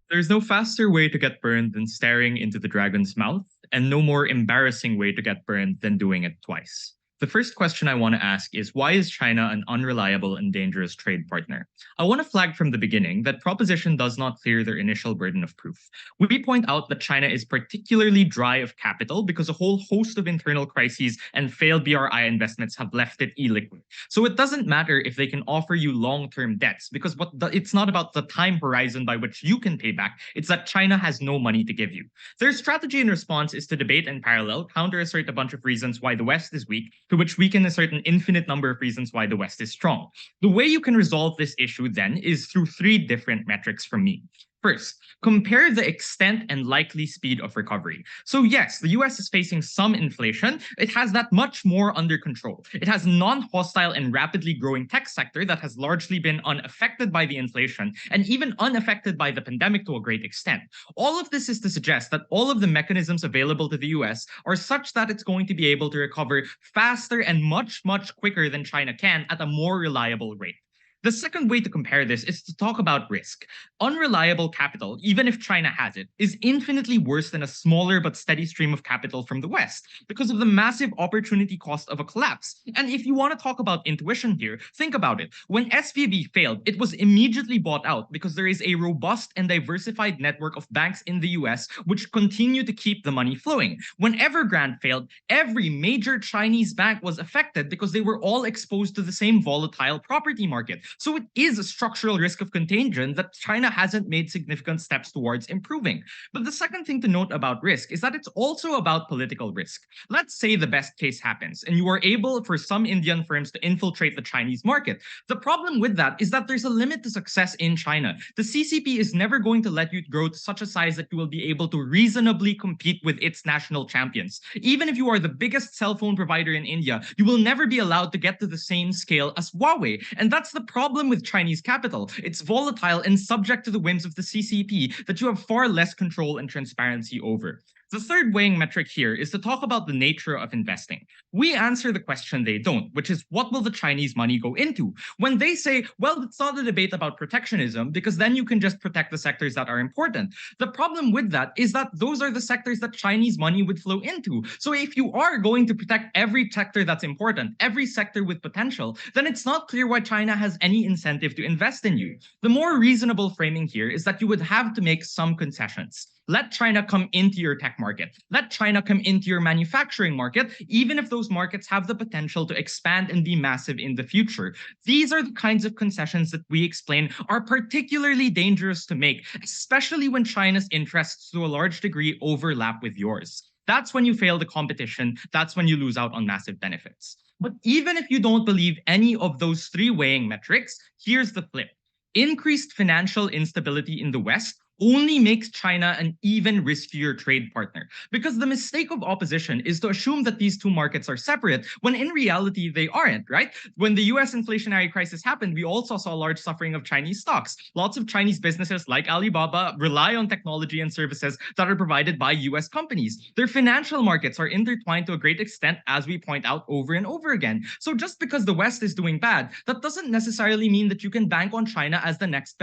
There's no faster way to get burned than staring into the dragon's mouth, and no more embarrassing way to get burned than doing it twice. The first question I want to ask is, why is China an unreliable and dangerous trade partner? I want to flag from the beginning that proposition does not clear their initial burden of proof. We point out that China is particularly dry of capital because a whole host of internal crises and failed BRI investments have left it illiquid. So it doesn't matter if they can offer you long-term debts, because it's not about the time horizon by which you can pay back, it's that China has no money to give you. Their strategy in response is to debate in parallel, counter-assert a bunch of reasons why the West is weak, to which we can assert an infinite number of reasons why the West is strong. The way you can resolve this issue then is through three different metrics from me. First, compare the extent and likely speed of recovery. So yes, the US is facing some inflation. It has that much more under control. It has non-hostile and rapidly growing tech sector that has largely been unaffected by the inflation and even unaffected by the pandemic to a great extent. All of this is to suggest that all of the mechanisms available to the US are such that it's going to be able to recover faster and much, much quicker than China can at a more reliable rate. The second way to compare this is to talk about risk. Unreliable capital, even if China has it, is infinitely worse than a smaller but steady stream of capital from the West because of the massive opportunity cost of a collapse. And if you want to talk about intuition here, think about it. When SVB failed, it was immediately bought out because there is a robust and diversified network of banks in the US which continue to keep the money flowing. When Evergrande failed, every major Chinese bank was affected because they were all exposed to the same volatile property market. So it is a structural risk of contagion that China hasn't made significant steps towards improving. But the second thing to note about risk is that it's also about political risk. Let's say the best case happens and you are able for some Indian firms to infiltrate the Chinese market. The problem with that is that there's a limit to success in China. The CCP is never going to let you grow to such a size that you will be able to reasonably compete with its national champions. Even if you are the biggest cell phone provider in India, you will never be allowed to get to the same scale as Huawei. And that's the problem with Chinese capital. It's volatile and subject to the whims of the CCP that you have far less control and transparency over. The third weighing metric here is to talk about the nature of investing. We answer the question they don't, which is what will the Chinese money go into? When they say, well, it's not a debate about protectionism because then you can just protect the sectors that are important. The problem with that is that those are the sectors that Chinese money would flow into. So if you are going to protect every sector that's important, every sector with potential, then it's not clear why China has any incentive to invest in you. The more reasonable framing here is that you would have to make some concessions. Let China come into your tech market. Let China come into your manufacturing market, even if those markets have the potential to expand and be massive in the future. These are the kinds of concessions that we explain are particularly dangerous to make, especially when China's interests to a large degree overlap with yours. That's when you fail the competition. That's when you lose out on massive benefits. But even if you don't believe any of those three weighing metrics, here's the flip. Increased financial instability in the West only makes China an even riskier trade partner. Because the mistake of opposition is to assume that these two markets are separate, when in reality they aren't, right? When the US inflationary crisis happened, we also saw large suffering of Chinese stocks. Lots of Chinese businesses like Alibaba rely on technology and services that are provided by US companies. Their financial markets are intertwined to a great extent, as we point out over and over again. So just because the West is doing bad, that doesn't necessarily mean that you can bank on China as the next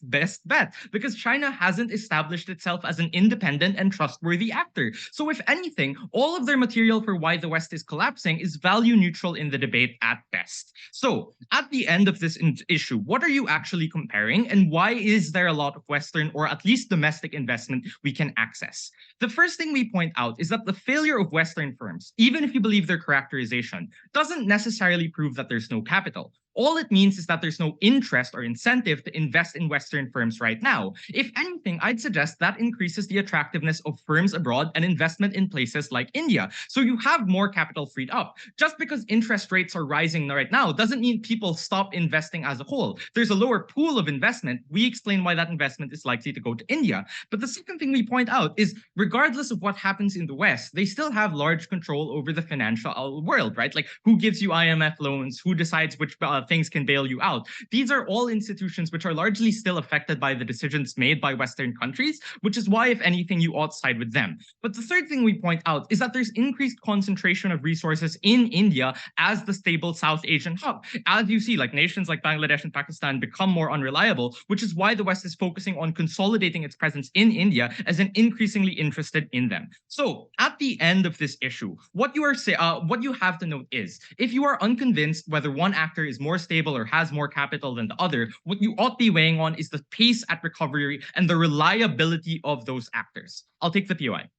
best bet, because China hasn't established itself as an independent and trustworthy actor. So if anything, all of their material for why the West is collapsing is value neutral in the debate at best. So at the end of this issue, what are you actually comparing, and why is there a lot of Western or at least domestic investment we can access? The first thing we point out is that the failure of Western firms, even if you believe their characterization, doesn't necessarily prove that there's no capital. All it means is that there's no interest or incentive to invest in Western firms right now. If anything, I'd suggest that increases the attractiveness of firms abroad and investment in places like India. So you have more capital freed up. Just because interest rates are rising right now doesn't mean people stop investing as a whole. There's a lower pool of investment. We explain why that investment is likely to go to India. But the second thing we point out is, regardless of what happens in the West, they still have large control over the financial world, right? Like who gives you IMF loans, who decides which things can bail you out. These are all institutions which are largely still affected by the decisions made by Western countries, which is why, if anything, you ought to side with them. But the third thing we point out is that there's increased concentration of resources in India as the stable South Asian hub. As you see, like nations like Bangladesh and Pakistan become more unreliable, which is why the West is focusing on consolidating its presence in India as an increasingly interested in them. So at the end of this issue, what you have to note is, if you are unconvinced whether one actor is more stable or has more capital than the other, what you ought to be weighing on is the pace at recovery and the reliability of those actors. I'll take the POI.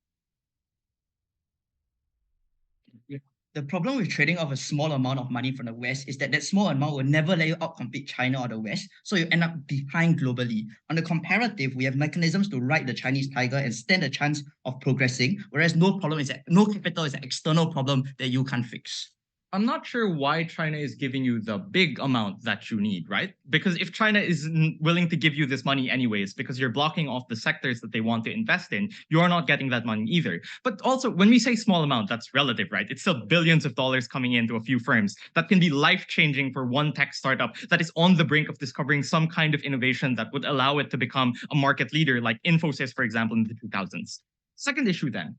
The problem with trading off a small amount of money from the West is that small amount will never let you outcompete China or the West, so you end up behind globally. On the comparative, we have mechanisms to ride the Chinese tiger and stand a chance of progressing, whereas no capital is an external problem that you can't fix. I'm not sure why China is giving you the big amount that you need, right? Because if China isn't willing to give you this money anyways, because you're blocking off the sectors that they want to invest in, you're not getting that money either. But also, when we say small amount, that's relative, right? It's still billions of dollars coming into a few firms. That can be life-changing for one tech startup that is on the brink of discovering some kind of innovation that would allow it to become a market leader, like Infosys, for example, in the 2000s. Second issue then,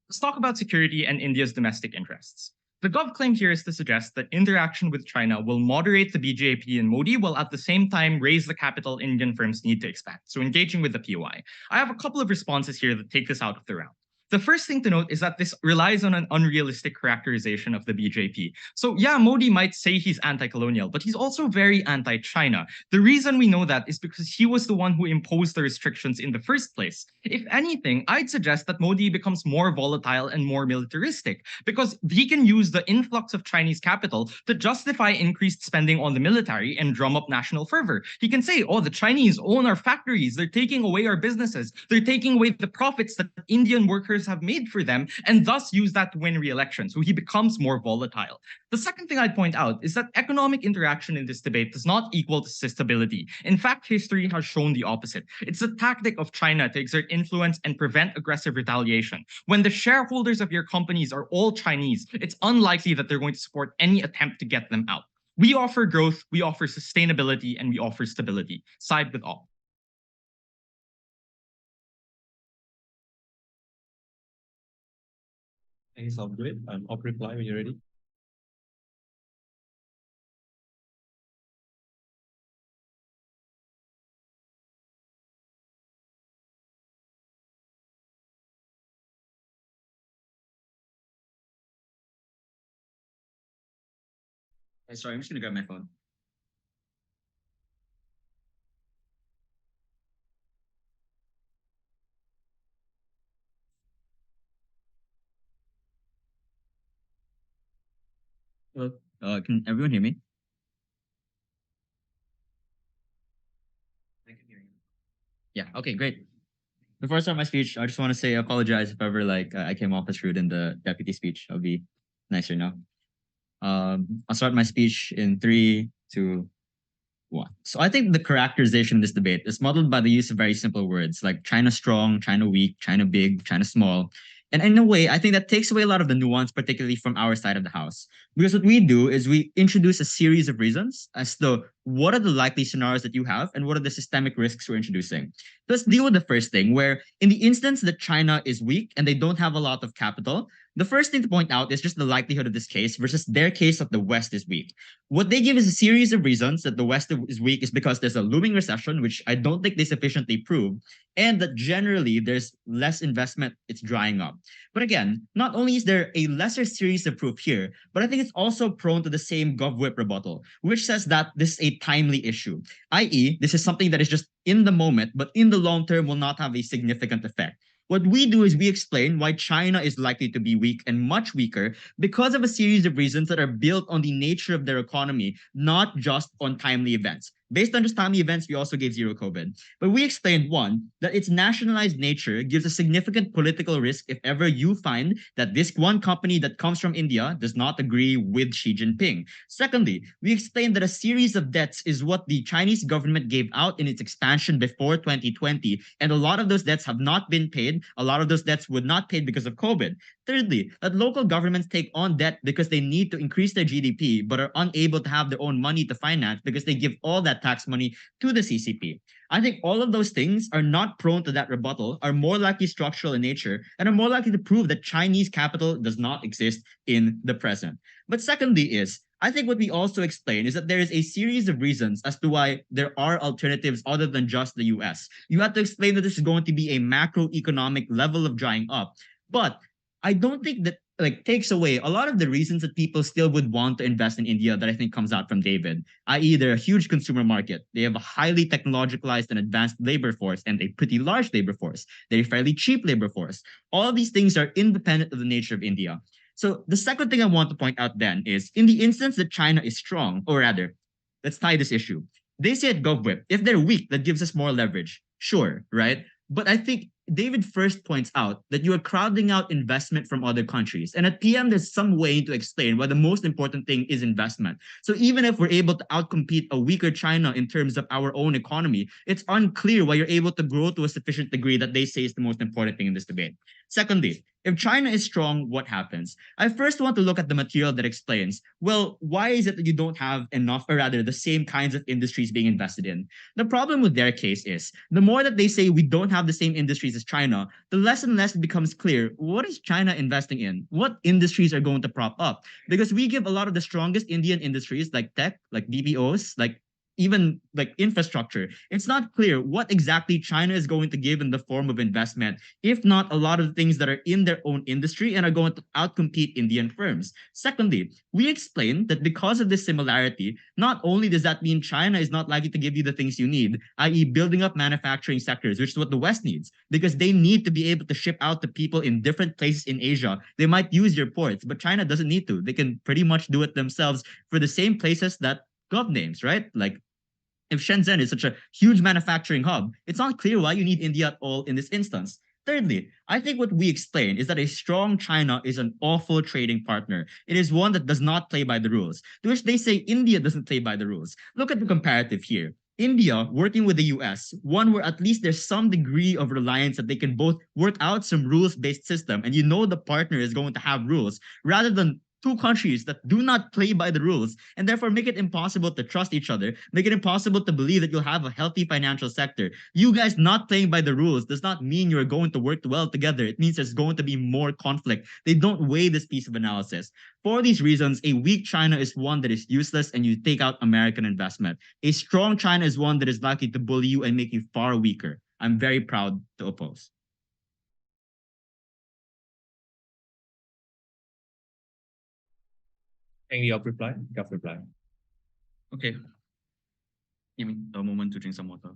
let's talk about security and India's domestic interests. The Gov claim here is to suggest that interaction with China will moderate the BJP and Modi while at the same time raise the capital Indian firms need to expand. So engaging with the POI. I have a couple of responses here that take this out of the round. The first thing to note is that this relies on an unrealistic characterization of the BJP. So yeah, Modi might say he's anti-colonial, but he's also very anti-China. The reason we know that is because he was the one who imposed the restrictions in the first place. If anything, I'd suggest that Modi becomes more volatile and more militaristic because he can use the influx of Chinese capital to justify increased spending on the military and drum up national fervor. He can say, oh, the Chinese own our factories, they're taking away our businesses, they're taking away the profits that Indian workers have made for them, and thus use that to win re-election. So he becomes more volatile. The second thing I'd point out is that economic interaction in this debate does not equal to stability. In fact, history has shown the opposite. It's a tactic of China to exert influence and prevent aggressive retaliation. When the shareholders of your companies are all Chinese, it's unlikely that they're going to support any attempt to get them out. We offer growth, we offer sustainability, and we offer stability. Side with all. Thanks, I'll do it. I'll reply when you're ready. Hey, sorry, I'm just gonna grab my phone. Hello. Can everyone hear me? I can hear you. Yeah. Okay. Great. Before I start my speech, I just want to say I apologize if ever I came off as rude in the deputy speech. I'll be nicer now. I'll start my speech in 3, 2, 1. So I think the characterization in this debate is modeled by the use of very simple words like China strong, China weak, China big, China small. And in a way, I think that takes away a lot of the nuance, particularly from our side of the house. Because what we do is we introduce a series of reasons as to what are the likely scenarios that you have and what are the systemic risks we're introducing. Let's deal with the first thing, where in the instance that China is weak and they don't have a lot of capital, the first thing to point out is just the likelihood of this case versus their case of the West is weak. What they give is a series of reasons that the West is weak is because there's a looming recession, which I don't think they sufficiently prove, and that generally there's less investment, it's drying up. But again, not only is there a lesser series of proof here, but I think it's also prone to the same GovWhip rebuttal, which says that this is a timely issue, i.e., this is something that is just in the moment, but in the long term will not have a significant effect. What we do is we explain why China is likely to be weak and much weaker because of a series of reasons that are built on the nature of their economy, not just on timely events. Based on just timely events, we also gave zero COVID. But we explained, one, that its nationalized nature gives a significant political risk if ever you find that this one company that comes from India does not agree with Xi Jinping. Secondly, we explained that a series of debts is what the Chinese government gave out in its expansion before 2020, and a lot of those debts have not been paid. A lot of those debts would not pay because of COVID. Thirdly, that local governments take on debt because they need to increase their GDP, but are unable to have their own money to finance because they give all that tax money to the CCP. I think all of those things are not prone to that rebuttal, are more likely structural in nature, and are more likely to prove that Chinese capital does not exist in the present. But secondly I think what we also explain is that there is a series of reasons as to why there are alternatives other than just the US. You have to explain that this is going to be a macroeconomic level of drying up. But I don't think that takes away a lot of the reasons that people still would want to invest in India that I think comes out from David, i.e. they're a huge consumer market. They have a highly technologicalized and advanced labor force and a pretty large labor force. They're a fairly cheap labor force. All of these things are independent of the nature of India. So the second thing I want to point out then is in the instance that China is strong, or rather, let's tie this issue. They say at GovWhip, if they're weak, that gives us more leverage. Sure, right? But I think David first points out that you are crowding out investment from other countries. And at PM, there's some way to explain why the most important thing is investment. So even if we're able to outcompete a weaker China in terms of our own economy, it's unclear why you're able to grow to a sufficient degree that they say is the most important thing in this debate. Secondly, If China is strong, what happens? I first want to look at the material that explains, well, why is it that you don't have enough, or rather the same kinds of industries being invested in? The problem with their case is, the more that they say we don't have the same industries as China, the less and less it becomes clear, what is China investing in? What industries are going to prop up? Because we give a lot of the strongest Indian industries like tech, like BPOs, like even like infrastructure. It's not clear what exactly China is going to give in the form of investment, if not a lot of things that are in their own industry and are going to outcompete Indian firms. Secondly, we explained that because of this similarity, not only does that mean China is not likely to give you the things you need, i.e. building up manufacturing sectors, which is what the West needs, because they need to be able to ship out to people in different places in Asia. They might use your ports, but China doesn't need to. They can pretty much do it themselves for the same places that gov names, right? Like if Shenzhen is such a huge manufacturing hub, it's not clear why you need India at all in this instance. Thirdly, I think what we explain is that a strong China is an awful trading partner. It is one that does not play by the rules, to which they say India doesn't play by the rules. Look at the comparative here. India working with the US, one where at least there's some degree of reliance that they can both work out some rules-based system, and you know the partner is going to have rules, rather than two countries that do not play by the rules and therefore make it impossible to trust each other, make it impossible to believe that you'll have a healthy financial sector. You guys not playing by the rules does not mean you're going to work well together. It means there's going to be more conflict. They don't weigh this piece of analysis. For these reasons, a weak China is one that is useless and you take out American investment. A strong China is one that is likely to bully you and make you far weaker. I'm very proud to oppose. Any of reply? Got reply. Okay. Give me a moment to drink some water.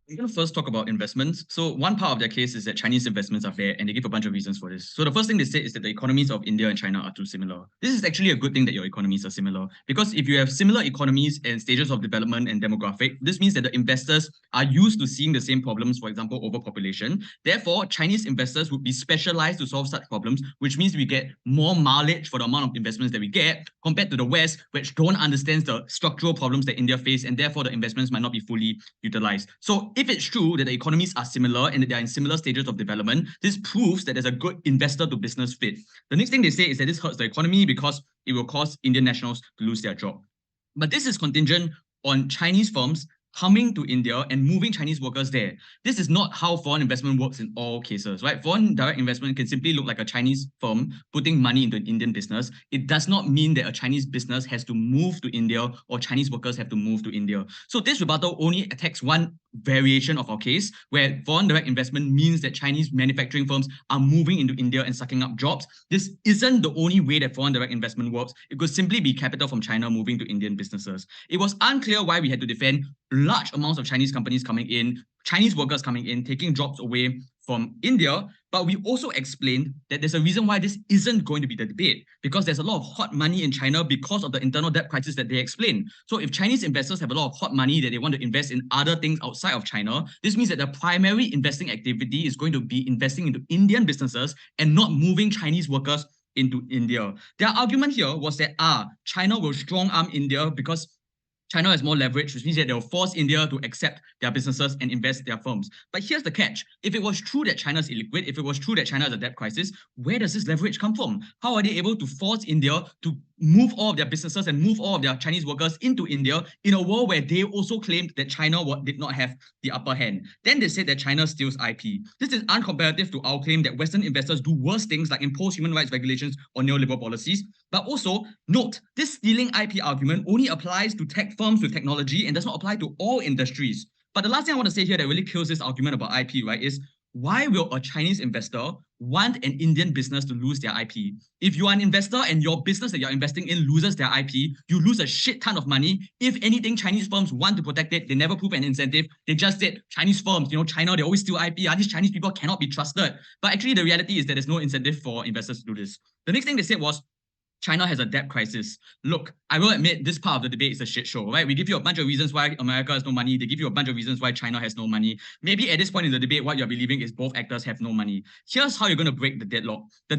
We're going to first talk about investments. So one part of their case is that Chinese investments are fair, and they give a bunch of reasons for this. So the first thing they say is that the economies of India and China are too similar. This is actually a good thing that your economies are similar, because if you have similar economies and stages of development and demographic, this means that the investors are used to seeing the same problems, for example, overpopulation. Therefore, Chinese investors would be specialized to solve such problems, which means we get more mileage for the amount of investments that we get compared to the West, which don't understand the structural problems that India face, and therefore the investments might not be fully utilized. So if it's true that the economies are similar and that they are in similar stages of development, this proves that there's a good investor to business fit. The next thing they say is that this hurts the economy because it will cause Indian nationals to lose their job. But this is contingent on Chinese firms coming to India and moving Chinese workers there. This is not how foreign investment works in all cases, right? Foreign direct investment can simply look like a Chinese firm putting money into an Indian business. It does not mean that a Chinese business has to move to India or Chinese workers have to move to India. So this rebuttal only attacks one variation of our case, where foreign direct investment means that Chinese manufacturing firms are moving into India and sucking up jobs. This isn't the only way that foreign direct investment works. It could simply be capital from China moving to Indian businesses. It was unclear why we had to defend large amounts of Chinese companies coming in, Chinese workers coming in, taking jobs away from India, but we also explained that there's a reason why this isn't going to be the debate, because there's a lot of hot money in China because of the internal debt crisis that they explained. So if Chinese investors have a lot of hot money that they want to invest in other things outside of China, this means that the primary investing activity is going to be investing into Indian businesses and not moving Chinese workers into India. Their argument here was that China will strong arm India because China has more leverage, which means that they'll force India to accept their businesses and invest their firms. But here's the catch. If it was true that China's illiquid, if it was true that China has a debt crisis, where does this leverage come from? How are they able to force India to move all of their businesses and move all of their Chinese workers into India in a world where they also claimed that China did not have the upper hand? Then they said that China steals IP. This is uncomparative to our claim that Western investors do worse things like impose human rights regulations or neoliberal policies. But also, note, this stealing IP argument only applies to tech firms with technology and does not apply to all industries. But the last thing I want to say here that really kills this argument about IP, right, is why will a Chinese investor want an Indian business to lose their IP? If you are an investor and your business that you're investing in loses their IP, you lose a shit ton of money. If anything, Chinese firms want to protect it. They never prove an incentive. They just said, Chinese firms, China, they always steal IP. These Chinese people cannot be trusted. But actually, the reality is that there's no incentive for investors to do this. The next thing they said was, China has a debt crisis. Look, I will admit this part of the debate is a shit show, right? We give you a bunch of reasons why America has no money. They give you a bunch of reasons why China has no money. Maybe at this point in the debate, what you're believing is both actors have no money. Here's how you're going to break the deadlock. The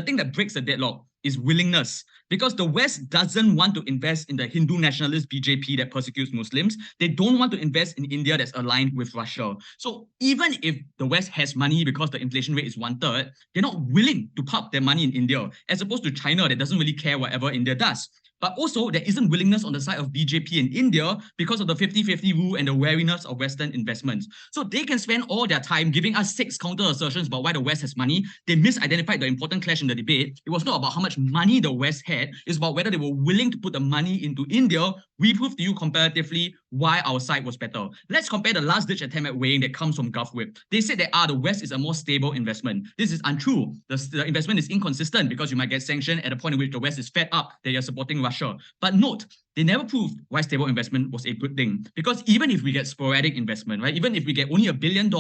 thing that breaks the deadlock is willingness. Because the West doesn't want to invest in the Hindu nationalist BJP that persecutes Muslims. They don't want to invest in India that's aligned with Russia. So even if the West has money because the inflation rate is 1/3, they're not willing to pump their money in India, as opposed to China that doesn't really care whatever India does. But also, there isn't willingness on the side of BJP in India because of the 50-50 rule and the wariness of Western investments. So they can spend all their time giving us 6 counter assertions about why the West has money. They misidentified the important clash in the debate. It was not about how much money the West had, it's about whether they were willing to put the money into India. We proved to you comparatively why our side was better. Let's compare the last-ditch attempt at weighing that comes from GovWhip. They said that the West is a more stable investment. This is untrue. The investment is inconsistent because you might get sanctioned at a point in which the West is fed up that you're supporting Russia. But note, they never proved why stable investment was a good thing. Because even if we get sporadic investment, right, even if we get only $1 billion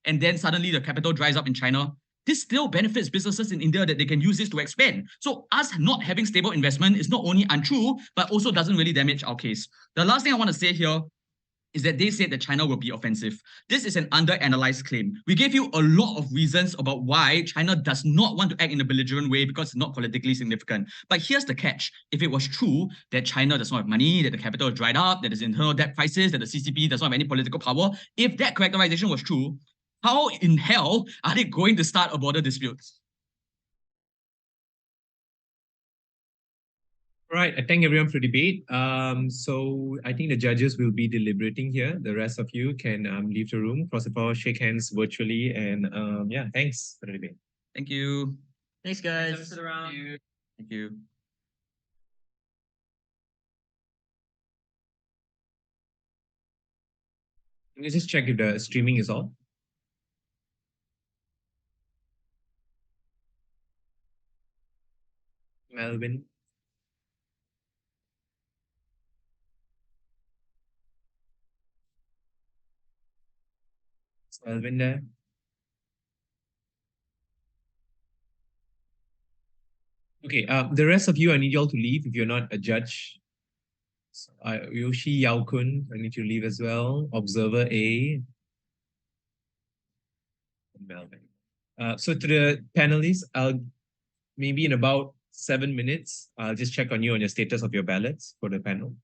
and then suddenly the capital dries up in China, this still benefits businesses in India that they can use this to expand. So us not having stable investment is not only untrue, but also doesn't really damage our case. The last thing I want to say here is that they said that China will be offensive. This is an under-analyzed claim. We gave you a lot of reasons about why China does not want to act in a belligerent way because it's not politically significant. But here's the catch. If it was true that China does not have money, that the capital is dried up, that there's internal debt crisis, that the CCP does not have any political power, if that characterization was true, how in hell are they going to start a border dispute? Right, I thank everyone for the debate. So I think the judges will be deliberating here. The rest of you can leave the room. First of all, shake hands virtually, and yeah, thanks for the debate. Thank you. Thanks, guys. Thank you. Thank you. Can you just check if the streaming is on? Melvin. Is Melvin there? Okay, the rest of you, I need y'all to leave if you're not a judge. Yoshi Yao Kun, I need you to leave as well. Observer A. Melvin. So to the panelists, maybe in about 7 minutes, I'll just check on you on your status of your ballots for the panel.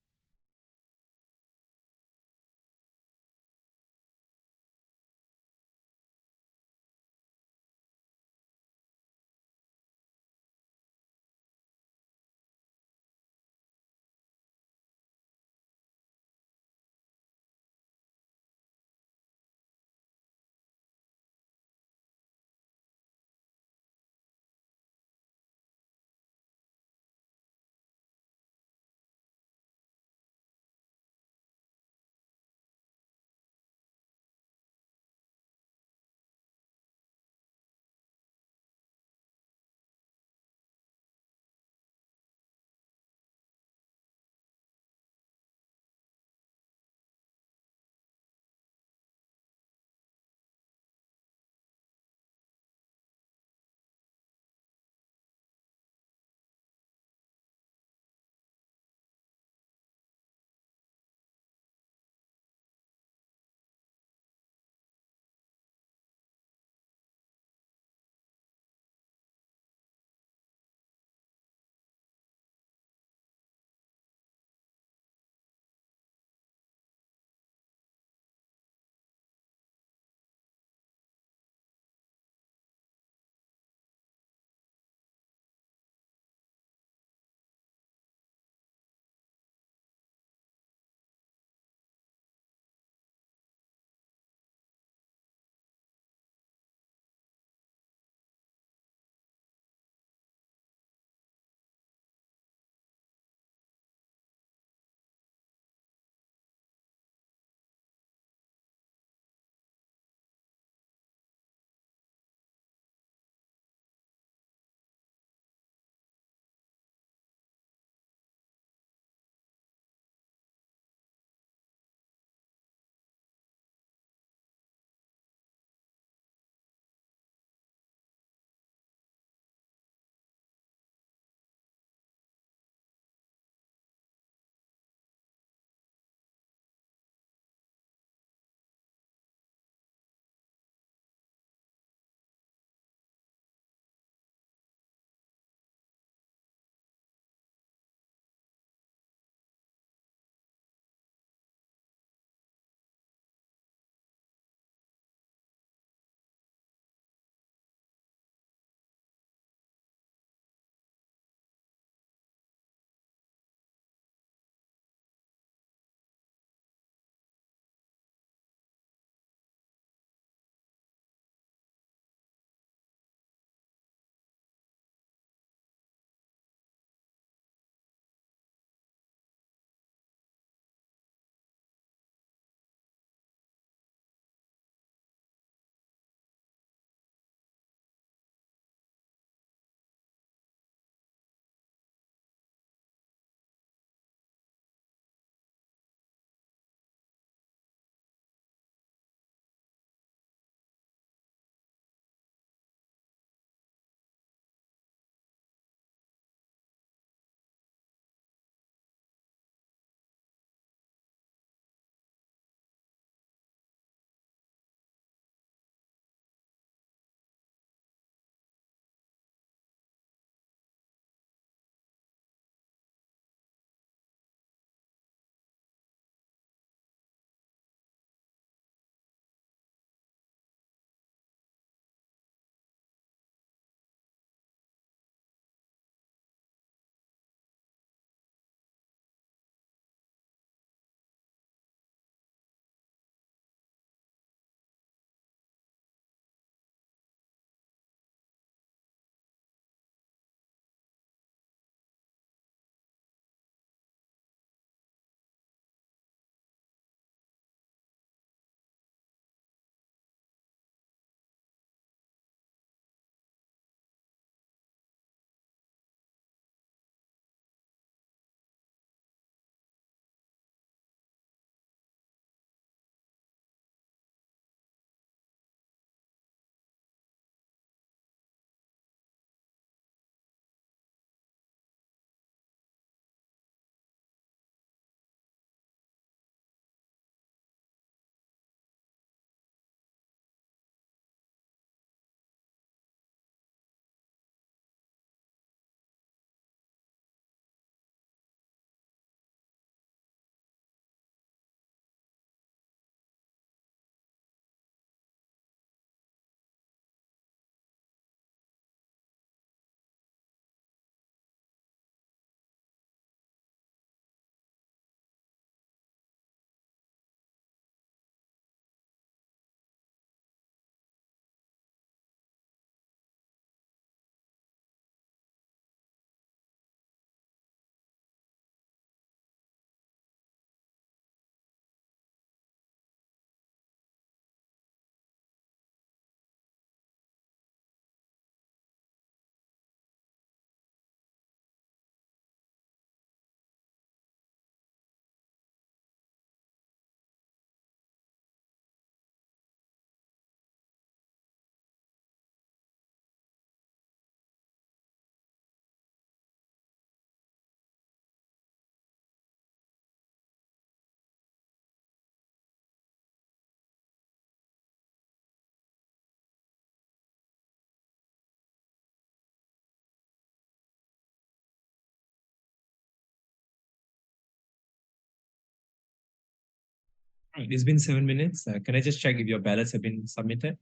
Right, it's been 7 minutes. Can I just check if your ballots have been submitted?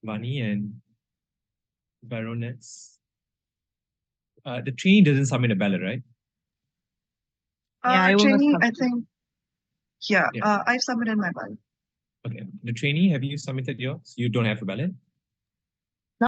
Vani and Baroness. The trainee doesn't submit a ballot, right? Yeah, I will not Trainee, have I to. think, I've submitted my ballot. Okay. The trainee, have you submitted yours? You don't have a ballot?